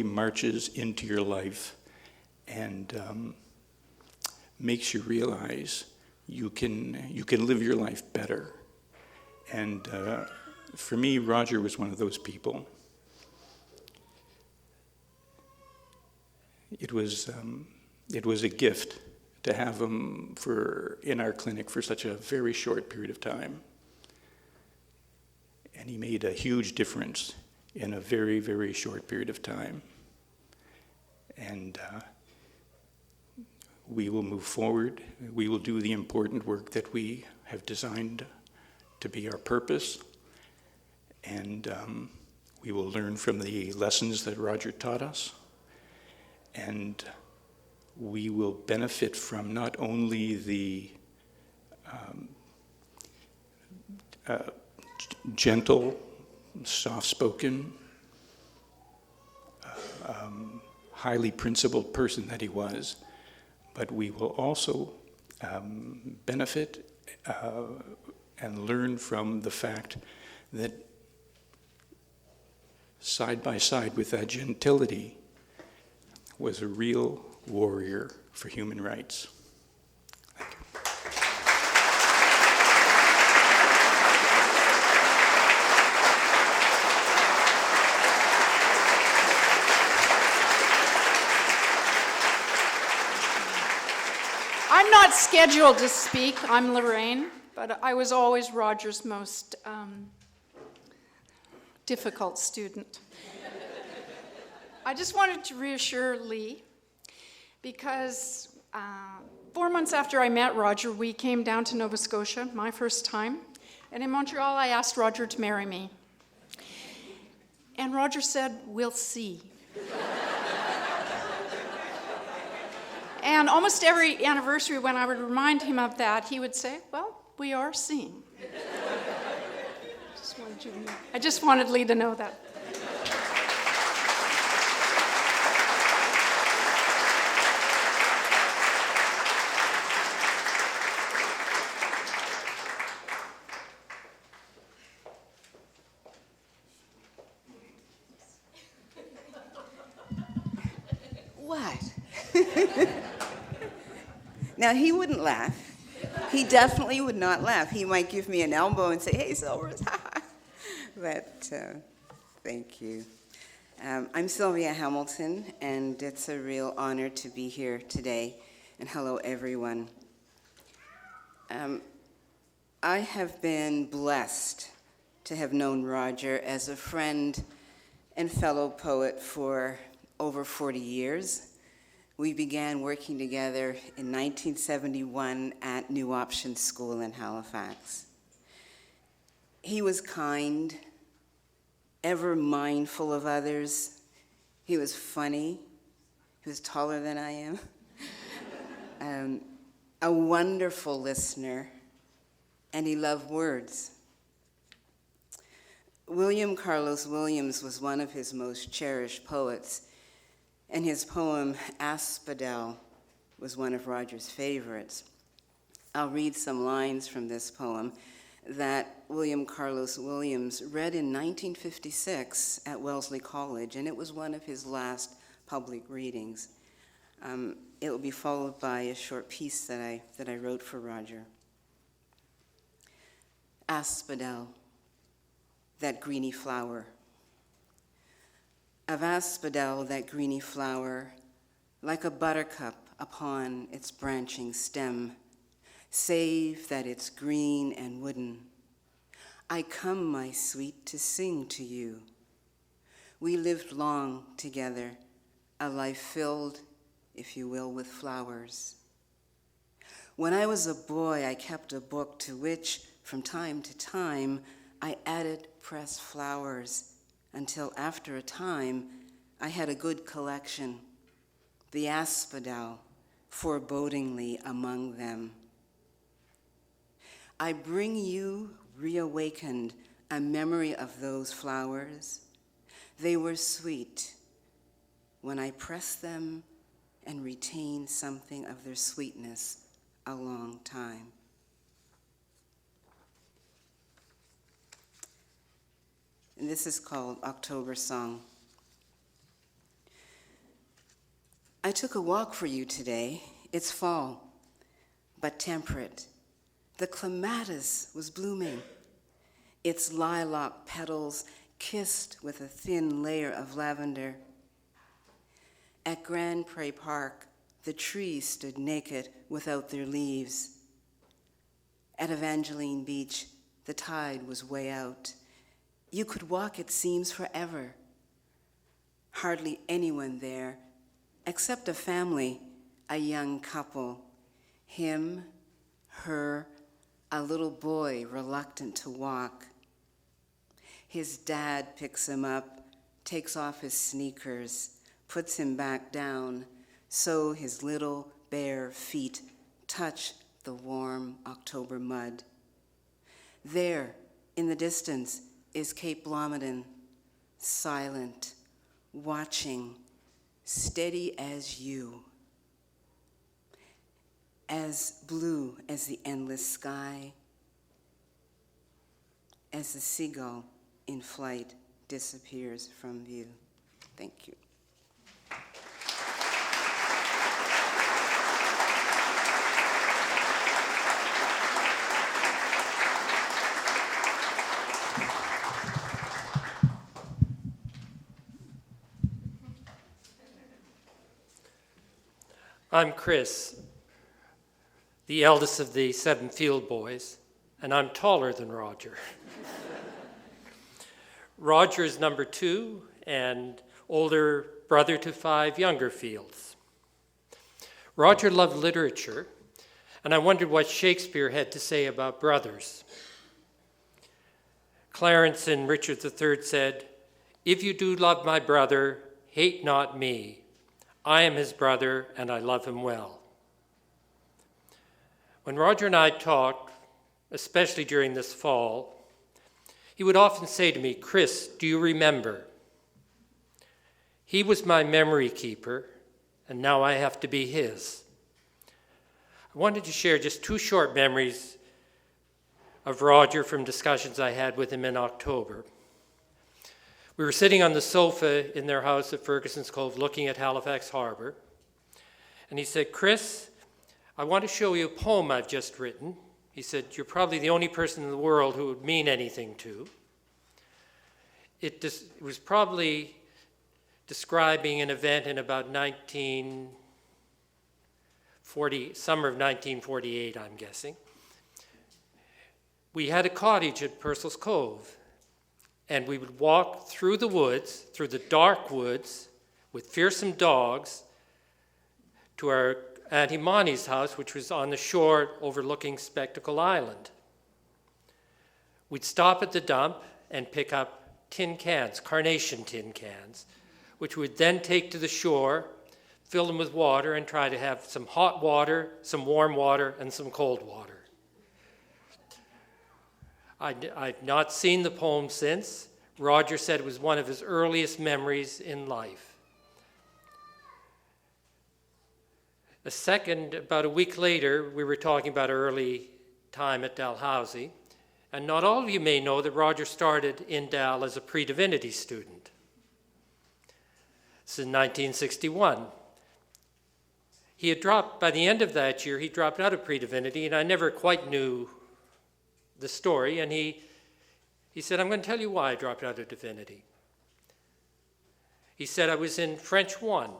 marches into your life and makes you realize you can live your life better. And for me, Roger was one of those people. It was a gift to have him in our clinic for such a very short period of time. And he made a huge difference in a very, very short period of time. And we will move forward. We will do the important work that we have designed to be our purpose. And we will learn from the lessons that Roger taught us. And we will benefit from not only the gentle, soft-spoken, highly principled person that he was, but we will also benefit and learn from the fact that side by side with that gentility was a real warrior for human rights. Thank you. I'm not scheduled to speak. I'm Lorraine, but I was always Roger's most difficult student. I just wanted to reassure Lee, because 4 months after I met Roger, we came down to Nova Scotia, my first time, and in Montreal I asked Roger to marry me. And Roger said, "We'll see." And almost every anniversary when I would remind him of that, he would say, "Well, we are seeing." I just wanted Lee to know that. Now, he wouldn't laugh. He definitely would not laugh. He might give me an elbow and say, hey, Silvers, but thank you. I'm Sylvia Hamilton, and it's a real honor to be here today. And hello, everyone. I have been blessed to have known Roger as a friend and fellow poet for over 40 years. We began working together in 1971 at New Option School in Halifax. He was kind, ever mindful of others. He was funny. He was taller than I am. A wonderful listener, and he loved words. William Carlos Williams was one of his most cherished poets, and his poem, Asphodel, was one of Roger's favorites. I'll read some lines from this poem that William Carlos Williams read in 1956 at Wellesley College, and it was one of his last public readings. It will be followed by a short piece that I wrote for Roger. Asphodel, that greeny flower. Of asphodel, that greeny flower, like a buttercup upon its branching stem, save that it's green and wooden. I come, my sweet, to sing to you. We lived long together, a life filled, if you will, with flowers. When I was a boy, I kept a book to which, from time to time, I added pressed flowers until after a time, I had a good collection, the asphodel forebodingly among them. I bring you, reawakened, a memory of those flowers. They were sweet when I pressed them and retained something of their sweetness a long time. And this is called October Song. I took a walk for you today. It's fall, but temperate. The clematis was blooming, its lilac petals kissed with a thin layer of lavender. At Grand Prairie Park, the trees stood naked without their leaves. At Evangeline Beach, the tide was way out. You could walk, it seems, forever. Hardly anyone there, except a family, a young couple. Him, her, a little boy reluctant to walk. His dad picks him up, takes off his sneakers, puts him back down, so his little bare feet touch the warm October mud. There, in the distance, is Cape Blomidon, silent, watching, steady as you, as blue as the endless sky, as the seagull in flight disappears from view. Thank you. I'm Chris, the eldest of the 7 field boys, and I'm taller than Roger. Roger is number 2 and older brother to 5 younger fields. Roger loved literature, and I wondered what Shakespeare had to say about brothers. Clarence in Richard III said, "If you do love my brother, hate not me. I am his brother, and I love him well." When Roger and I talked, especially during this fall, he would often say to me, "Chris, do you remember?" He was my memory keeper, and now I have to be his. I wanted to share just 2 short memories of Roger from discussions I had with him in October. We were sitting on the sofa in their house at Ferguson's Cove looking at Halifax Harbor, And he said, "Chris, I want to show you a poem I've just written." He said, "You're probably the only person in the world who would mean anything to." It was probably describing an event in about summer of 1948, I'm guessing. We had a cottage at Purcell's Cove, and we would walk through the woods, through the dark woods, with fearsome dogs, to our Auntie Monty's house, which was on the shore overlooking Spectacle Island. We'd stop at the dump and pick up tin cans, carnation tin cans, which we'd then take to the shore, fill them with water, and try to have some hot water, some warm water, and some cold water. I've not seen the poem since. Roger said it was one of his earliest memories in life. About a week later, we were talking about early time at Dalhousie, and not all of you may know that Roger started in Dal as a pre-divinity student. This is in 1961. By the end of that year, he dropped out of pre-divinity, and I never quite knew the story, and he said, "I'm going to tell you why I dropped out of divinity." He said, "I was in French 1,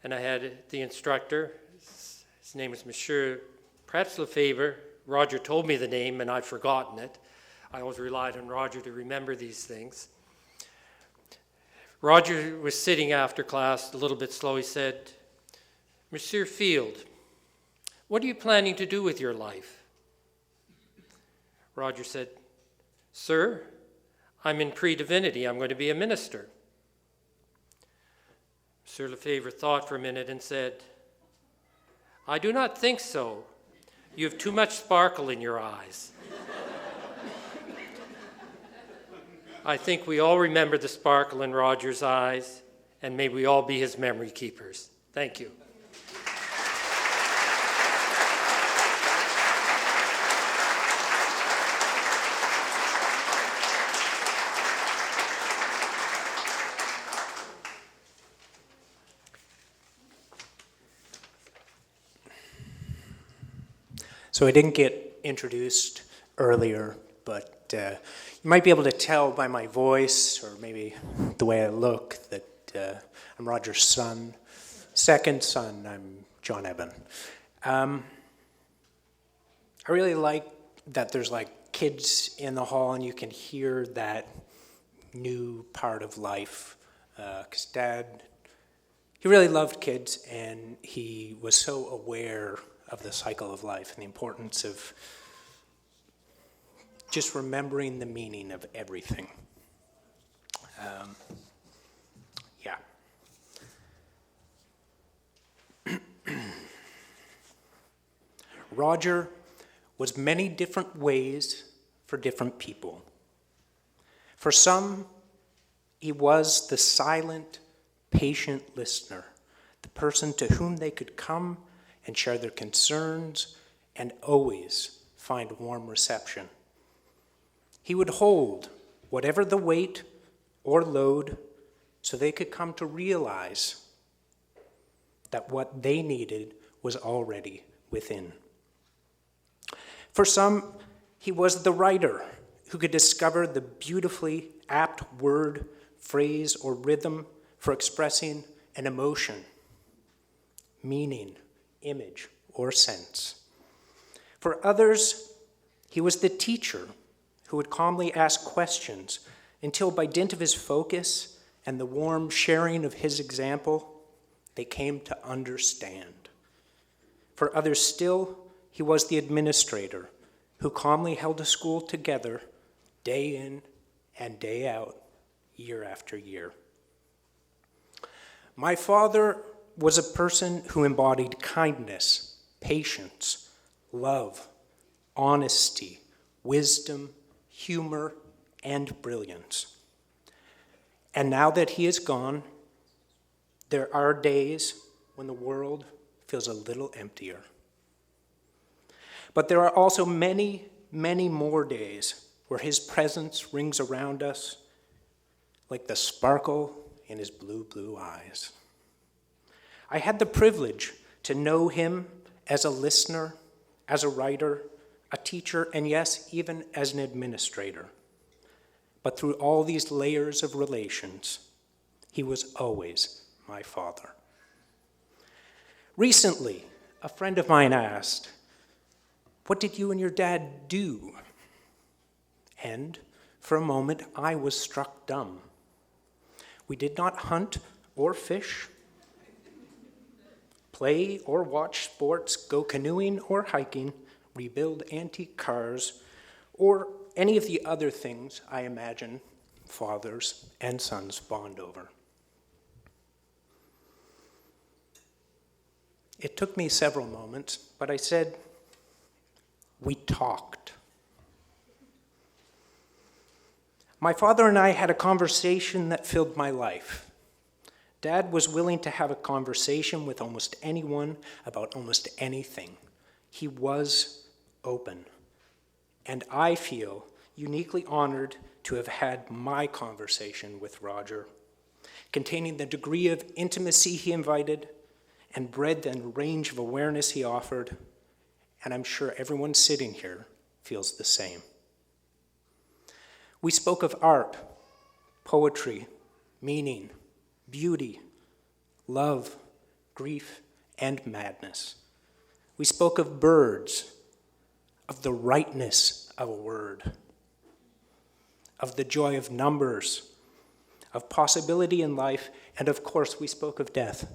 and I had the instructor, his name was Monsieur, perhaps Lefebvre. Roger told me the name, and I've forgotten it. I always relied on Roger to remember these things. Roger was sitting after class, a little bit slow. He said, "Monsieur Field, what are you planning to do with your life?" Roger said, "Sir, I'm in pre-divinity. I'm going to be a minister." Monsieur Lefebvre thought for a minute and said, "I do not think so. You have too much sparkle in your eyes." I think we all remember the sparkle in Roger's eyes, and may we all be his memory keepers. Thank you. So I didn't get introduced earlier, but you might be able to tell by my voice or maybe the way I look that I'm Roger's son. Second son, I'm John Eben. I really like that there's like kids in the hall and you can hear that new part of life. Because Dad, he really loved kids and he was so aware of the cycle of life and the importance of just remembering the meaning of everything. Yeah. Roger was many different ways for different people. For some, he was the silent, patient listener, the person to whom they could come and share their concerns and always find warm reception. He would hold whatever the weight or load so they could come to realize that what they needed was already within. For some, he was the writer who could discover the beautifully apt word, phrase, or rhythm for expressing an emotion, meaning, image, or sense. For others, he was the teacher who would calmly ask questions until by dint of his focus and the warm sharing of his example, they came to understand. For others still, he was the administrator who calmly held a school together day in and day out, year after year. My father was a person who embodied kindness, patience, love, honesty, wisdom, humor, and brilliance. And now that he is gone, there are days when the world feels a little emptier. But there are also many, many more days where his presence rings around us like the sparkle in his blue, blue eyes. I had the privilege to know him as a listener, as a writer, a teacher, and yes, even as an administrator. But through all these layers of relations, he was always my father. Recently, a friend of mine asked, "What did you and your dad do?" And for a moment, I was struck dumb. We did not hunt or fish, play or watch sports, go canoeing or hiking, rebuild antique cars, or any of the other things I imagine fathers and sons bond over. It took me several moments, but I said, "We talked." My father and I had a conversation that filled my life. Dad was willing to have a conversation with almost anyone about almost anything. He was open. And I feel uniquely honored to have had my conversation with Roger, containing the degree of intimacy he invited and breadth and range of awareness he offered, and I'm sure everyone sitting here feels the same. We spoke of art, poetry, meaning, beauty, love, grief, and madness. We spoke of birds, of the rightness of a word, of the joy of numbers, of possibility in life, and of course we spoke of death.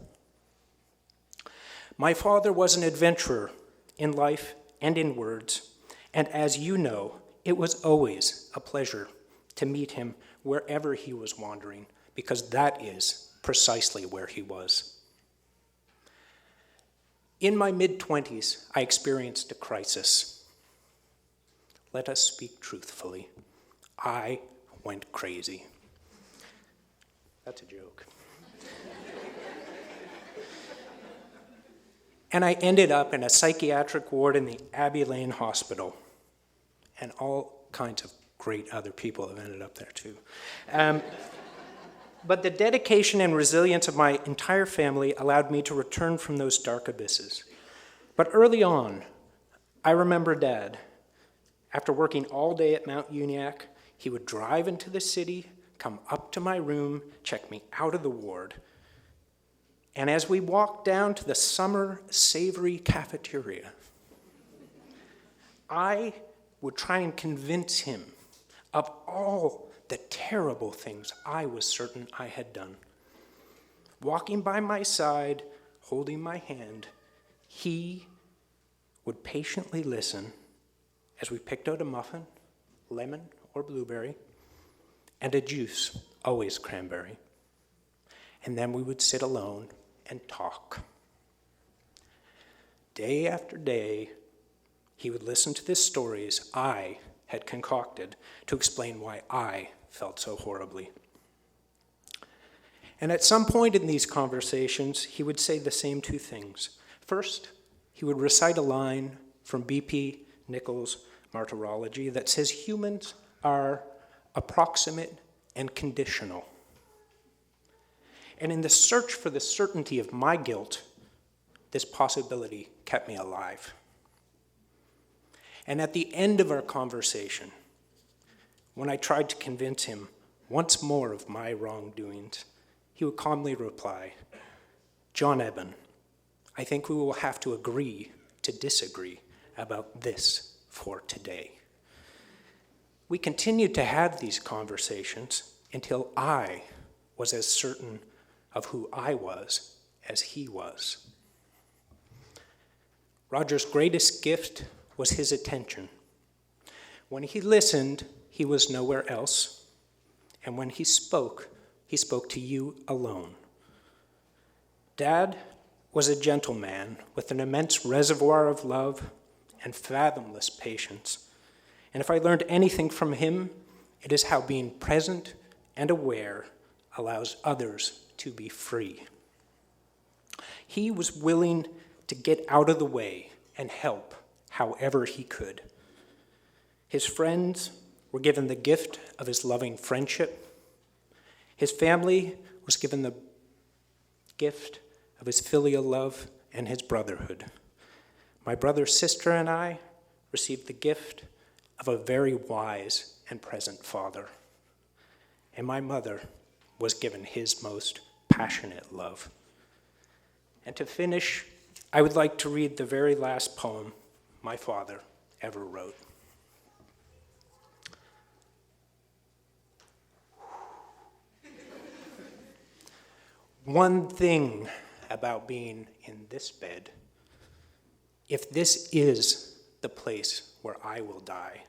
My father was an adventurer in life and in words, and as you know, it was always a pleasure to meet him wherever he was wandering, because that is precisely where he was. In my mid-20s, I experienced a crisis. Let us speak truthfully. I went crazy. That's a joke. And I ended up in a psychiatric ward in the Abbey Lane Hospital, and all kinds of great other people have ended up there too. But the dedication and resilience of my entire family allowed me to return from those dark abysses. But early on, I remember Dad. After working all day at Mount Uniacke, he would drive into the city, come up to my room, check me out of the ward. And as we walked down to the summer savory cafeteria, I would try and convince him of all the terrible things I was certain I had done. Walking by my side, holding my hand, he would patiently listen as we picked out a muffin, lemon or blueberry, and a juice, always cranberry. And then we would sit alone and talk. Day after day, he would listen to the stories I had concocted to explain why I felt so horribly. And at some point in these conversations, he would say the same two things. First, he would recite a line from B.P. Nichols' Martyrology that says humans are approximate and conditional. And in the search for the certainty of my guilt, this possibility kept me alive. And at the end of our conversation, when I tried to convince him once more of my wrongdoings, he would calmly reply, "John Eben, I think we will have to agree to disagree about this for today." We continued to have these conversations until I was as certain of who I was as he was. Roger's greatest gift was his attention. When he listened, he was nowhere else. And when he spoke to you alone. Dad was a gentleman with an immense reservoir of love and fathomless patience. And if I learned anything from him, it is how being present and aware allows others to be free. He was willing to get out of the way and help however he could. His friends were given the gift of his loving friendship. His family was given the gift of his filial love and his brotherhood. My brother, sister, and I received the gift of a very wise and present father. And my mother was given his most passionate love. And to finish, I would like to read the very last poem my father ever wrote. One thing about being in this bed, if this is the place where I will die,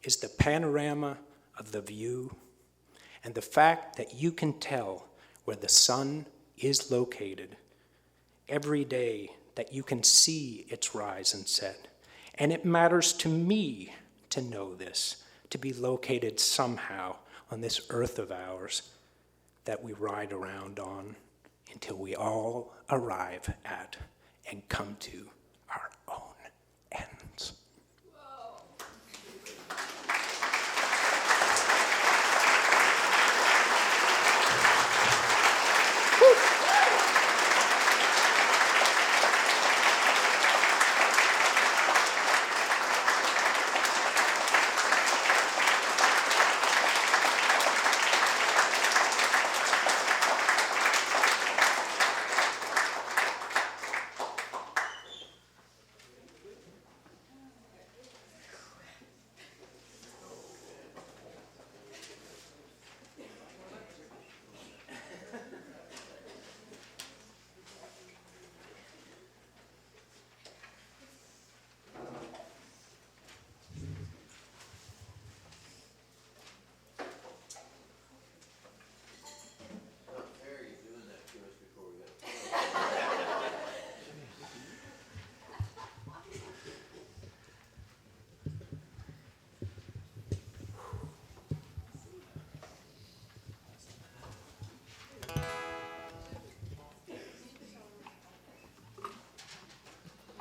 is the panorama of the view and the fact that you can tell where the sun is located every day, that you can see its rise and set. And it matters to me to know this, to be located somehow on this earth of ours that we ride around on until we all arrive at and come to our own ends.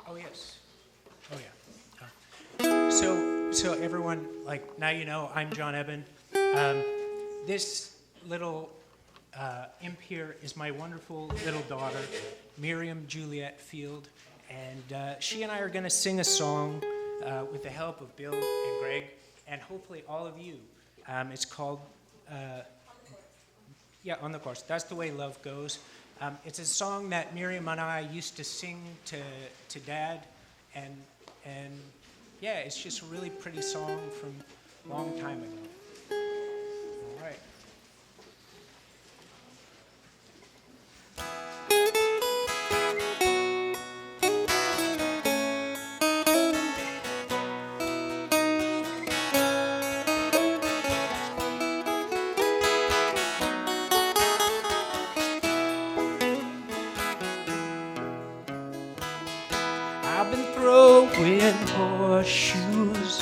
Oh, yes. Oh, yeah. So everyone, like, now you know I'm John Eben. This little imp here is my wonderful little daughter, Miriam Juliet Field, and she and I are going to sing a song with the help of Bill and Greg, and hopefully all of you. It's called, On the Course. That's the way love goes. It's a song that Miriam and I used to sing to Dad, and yeah, it's just a really pretty song from a long time ago. All right. I've been throwing horseshoes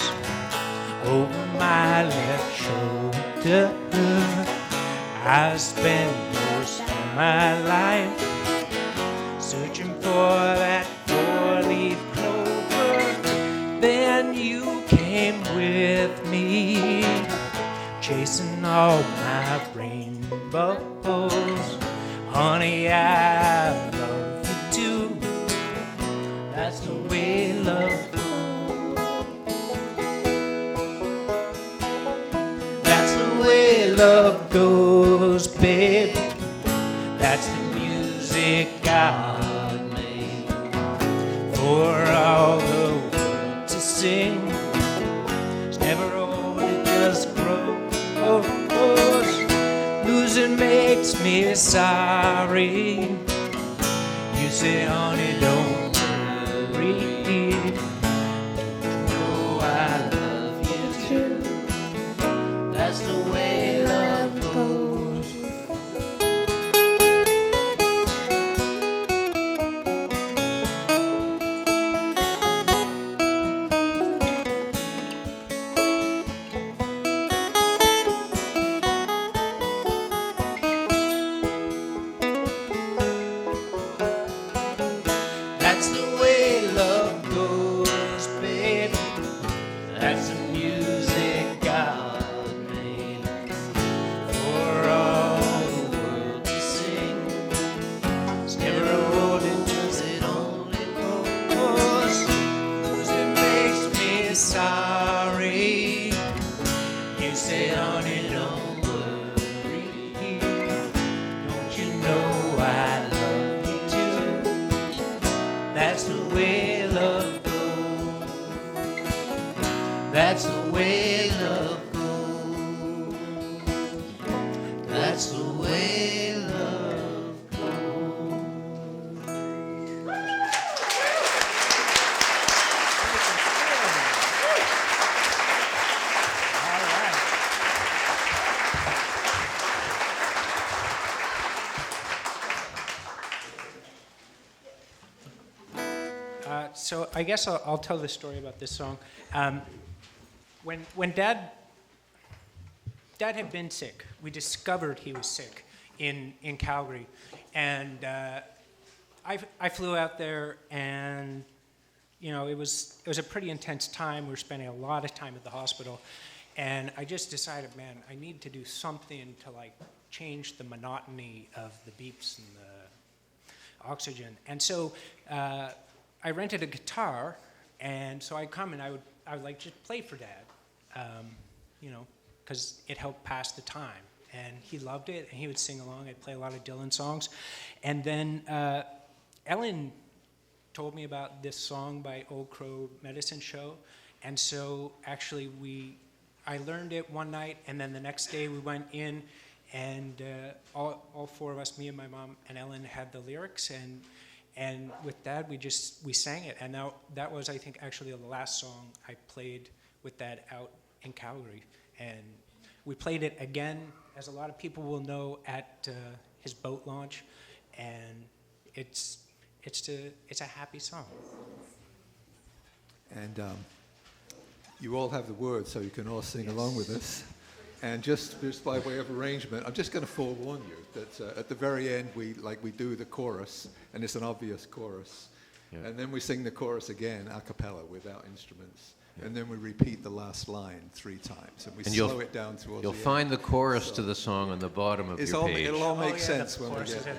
over my left shoulder. I spent most of my life searching for that four-leaf clover. Then you came with me, chasing all my rainbows. Honey, I love you too. That's the way love goes. That's the way love goes, babe. That's the music God made for all the world to sing. It's never over, it just grows. Losing makes me sorry. You say, honey, don't that's the way love goes. That's the way love goes, baby. That's the music God made for all the world to sing. It's That's the way love goes. That's the way love goes. So I guess I'll tell the story about this song. When Dad had been sick, we discovered he was sick in Calgary, and I flew out there, and it was a pretty intense time. We were spending a lot of time at the hospital, and I just decided, man, I need to do something to like change the monotony of the beeps and the oxygen, and so. I rented a guitar, and so I'd come and I would like just play for Dad, because it helped pass the time. And he loved it, and he would sing along. I'd play a lot of Dylan songs. And then Ellen told me about this song by Old Crow Medicine Show, and so actually I learned it one night, and then the next day we went in, and all four of us, me and my mom and Ellen, had the lyrics, and with Dad, we sang it, and now that was, I think, actually the last song I played with Dad out in Calgary, and we played it again, as a lot of people will know, at his boat launch, and it's a happy song. And you all have the words, so you can all sing along with us. And just by way of arrangement, I'm just going to forewarn you that at the very end we do the chorus, and it's an obvious chorus, and then we sing the chorus again a cappella without instruments, and then we repeat the last line 3 times, and we slow it down towards the end. You'll find the chorus to the song on the bottom of your page. It'll all make sense when we get there.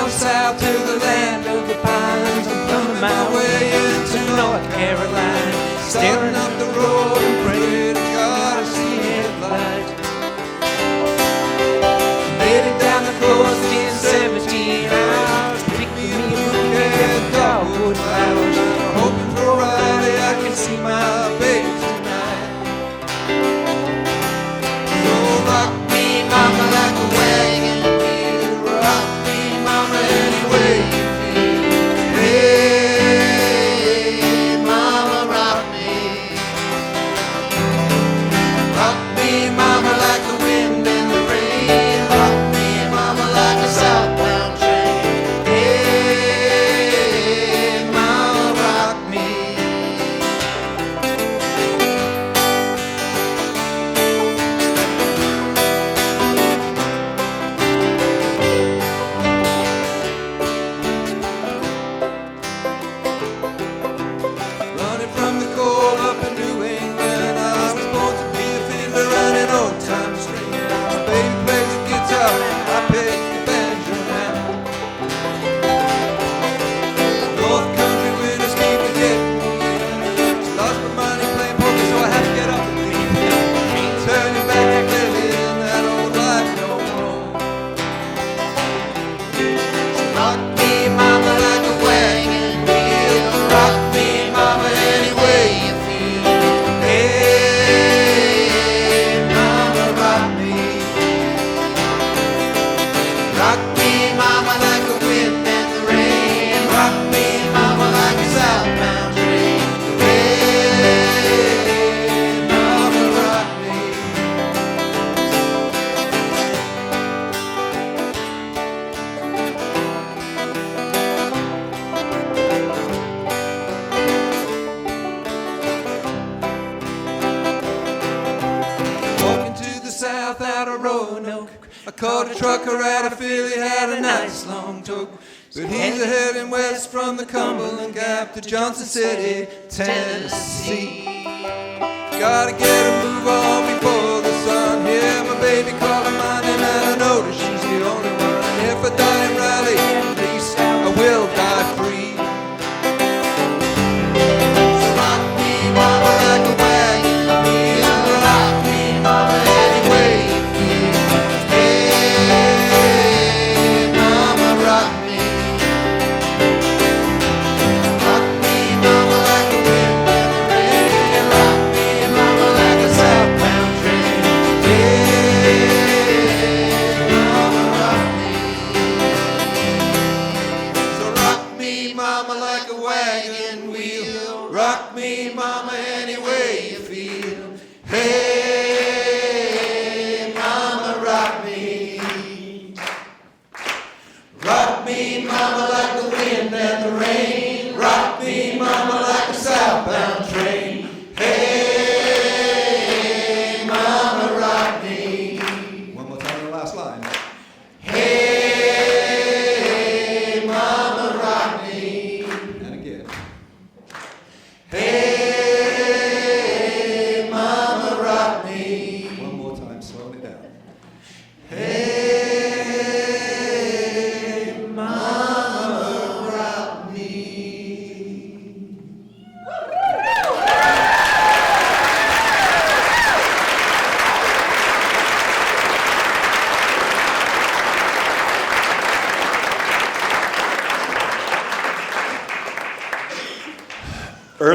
South to the land of the pines. I'm thumbing my way into North Carolina, staring up the road and praying to God to see headlights. Heading down the coast in 17 hours, pick me a bouquet of dogwood flowers. I'm hoping for Friday I can see my baby tonight. So rock me, mama, like a wagon wheel. Rock me, mama, any way you feel. Hey, mama, rock me. Rock me, mama, like the wind and the rain. Rock me, mama, like a southbound train. Hey, mama, rock me. Running from the cold up in New England, I was born to be a fiddler and an old-time stringer. My baby plays the guitar, I pick the banjo now. North country winters keep forgetting me. Lost my money playing poker, so I had to get up and leave. Ain't turning back to living that old life no more. Rock me, mama, like a wagon wheel. Rock me, mama, any way you feel. Hey, mama, rock me. Rock me, mama, like the wind and the rain. Rock me, mama, like a southbound train. Hey, mama, rock me. Walking to the south out of Roanoke, I caught a trucker out of Philly, had a nice long toke. But he's a heading west from the Cumberland Gap to Johnson City, Tennessee. Gotta get a move on before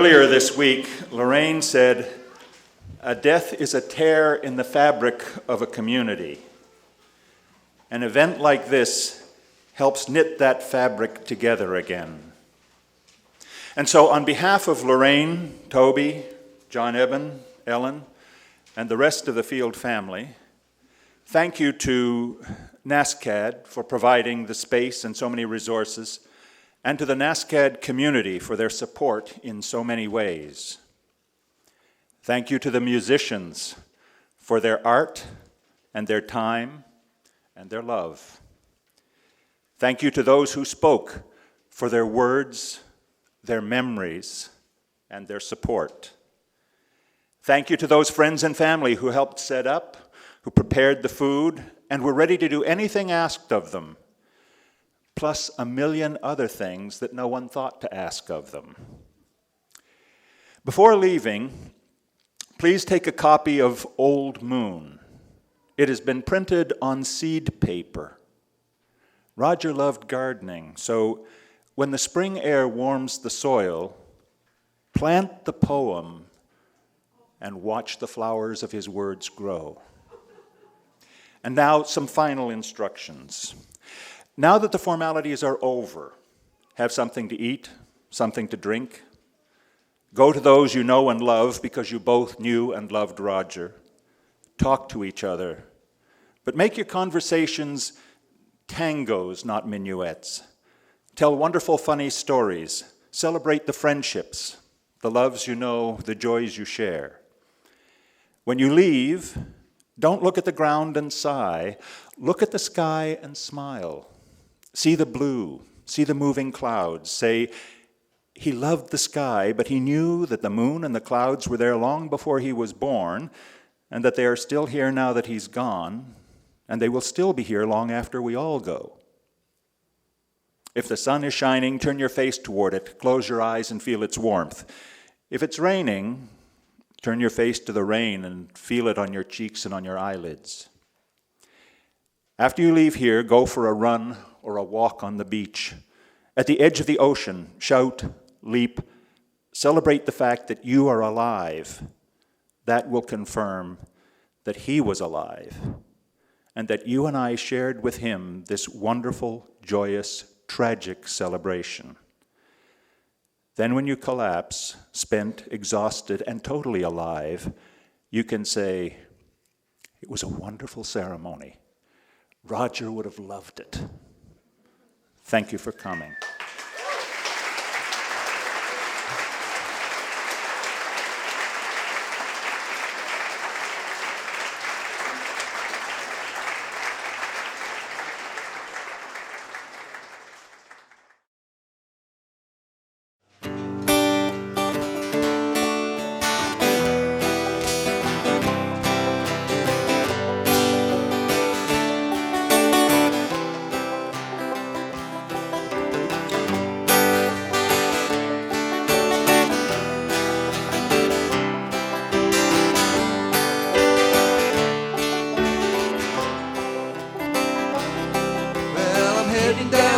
Earlier this week, Lorraine said, "A death is a tear in the fabric of a community. An event like this helps knit that fabric together again." And so on behalf of Lorraine, Toby, John Eben, Ellen, and the rest of the Field family, thank you to NASCAD for providing the space and so many resources, and to the NASCAD community for their support in so many ways. Thank you to the musicians for their art and their time and their love. Thank you to those who spoke for their words, their memories, and their support. Thank you to those friends and family who helped set up, who prepared the food, and were ready to do anything asked of them, plus a million other things that no one thought to ask of them. Before leaving, please take a copy of Old Moon. It has been printed on seed paper. Roger loved gardening, so when the spring air warms the soil, plant the poem and watch the flowers of his words grow. And now some final instructions. Now that the formalities are over, have something to eat, something to drink. Go to those you know and love because you both knew and loved Roger. Talk to each other, but make your conversations tangos, not minuets. Tell wonderful, funny stories. Celebrate the friendships, the loves you know, the joys you share. When you leave, don't look at the ground and sigh. Look at the sky and smile. See the blue, see the moving clouds. Say, he loved the sky, but he knew that the moon and the clouds were there long before he was born, and that they are still here now that he's gone, and they will still be here long after we all go. If the sun is shining, turn your face toward it, close your eyes and feel its warmth. If it's raining, turn your face to the rain and feel it on your cheeks and on your eyelids. After you leave here, go for a run or a walk on the beach. At the edge of the ocean, shout, leap, celebrate the fact that you are alive. That will confirm that he was alive, and that you and I shared with him this wonderful, joyous, tragic celebration. Then when you collapse, spent, exhausted, and totally alive, you can say, "It was a wonderful ceremony. Roger would have loved it." Thank you for coming.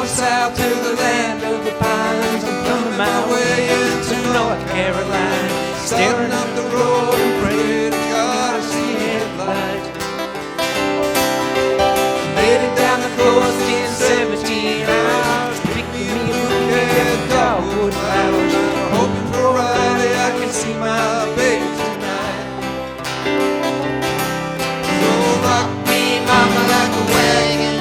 South to the land of the pines. I'm coming my way into North Carolina, staring up the road and praying to God I see headlights. Made it down the coast in 17 hours. Pick me a bouquet of dogwood flowers. I'm hoping for Friday I can see my baby tonight. So rock me, mama, like a wagon.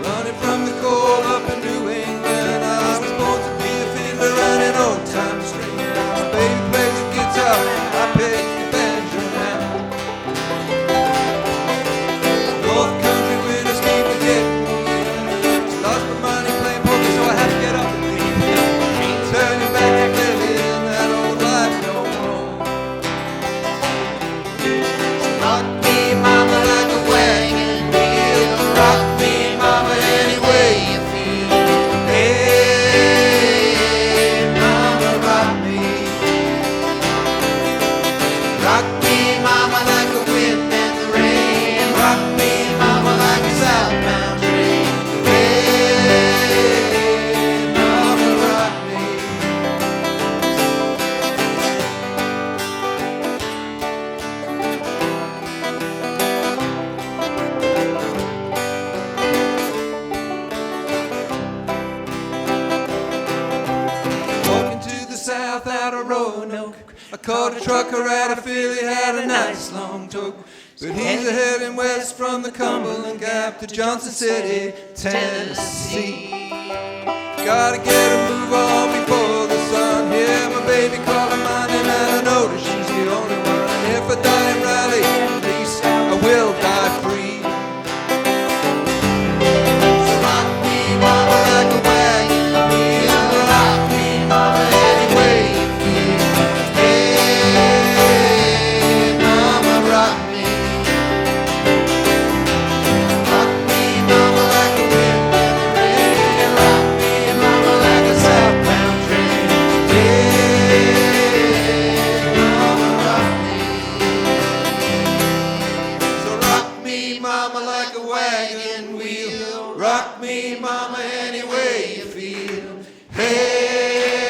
Running from the cold up in New England, I was born to be a fiddler running over south out of Roanoke. I caught a trucker out of Philly, had a nice long toke. But he's a-heading west from the Cumberland Gap to Johnson City, Tennessee. Gotta get a move on before the sun. Hear my baby calling my name, and I know that she's the only one. And if I die in Raleigh, at least I will die free. So rock me, mama, like a wagon wheel. Rock me, mama, any way you feel. Hey, mama, rock me. Rock me, mama, like a wind in the rain. Rock me, mama, like a southbound train. Yeah, mama, rock me. So rock me, mama, like a wagon wheel. Rock me, mama, any way you feel. Hey.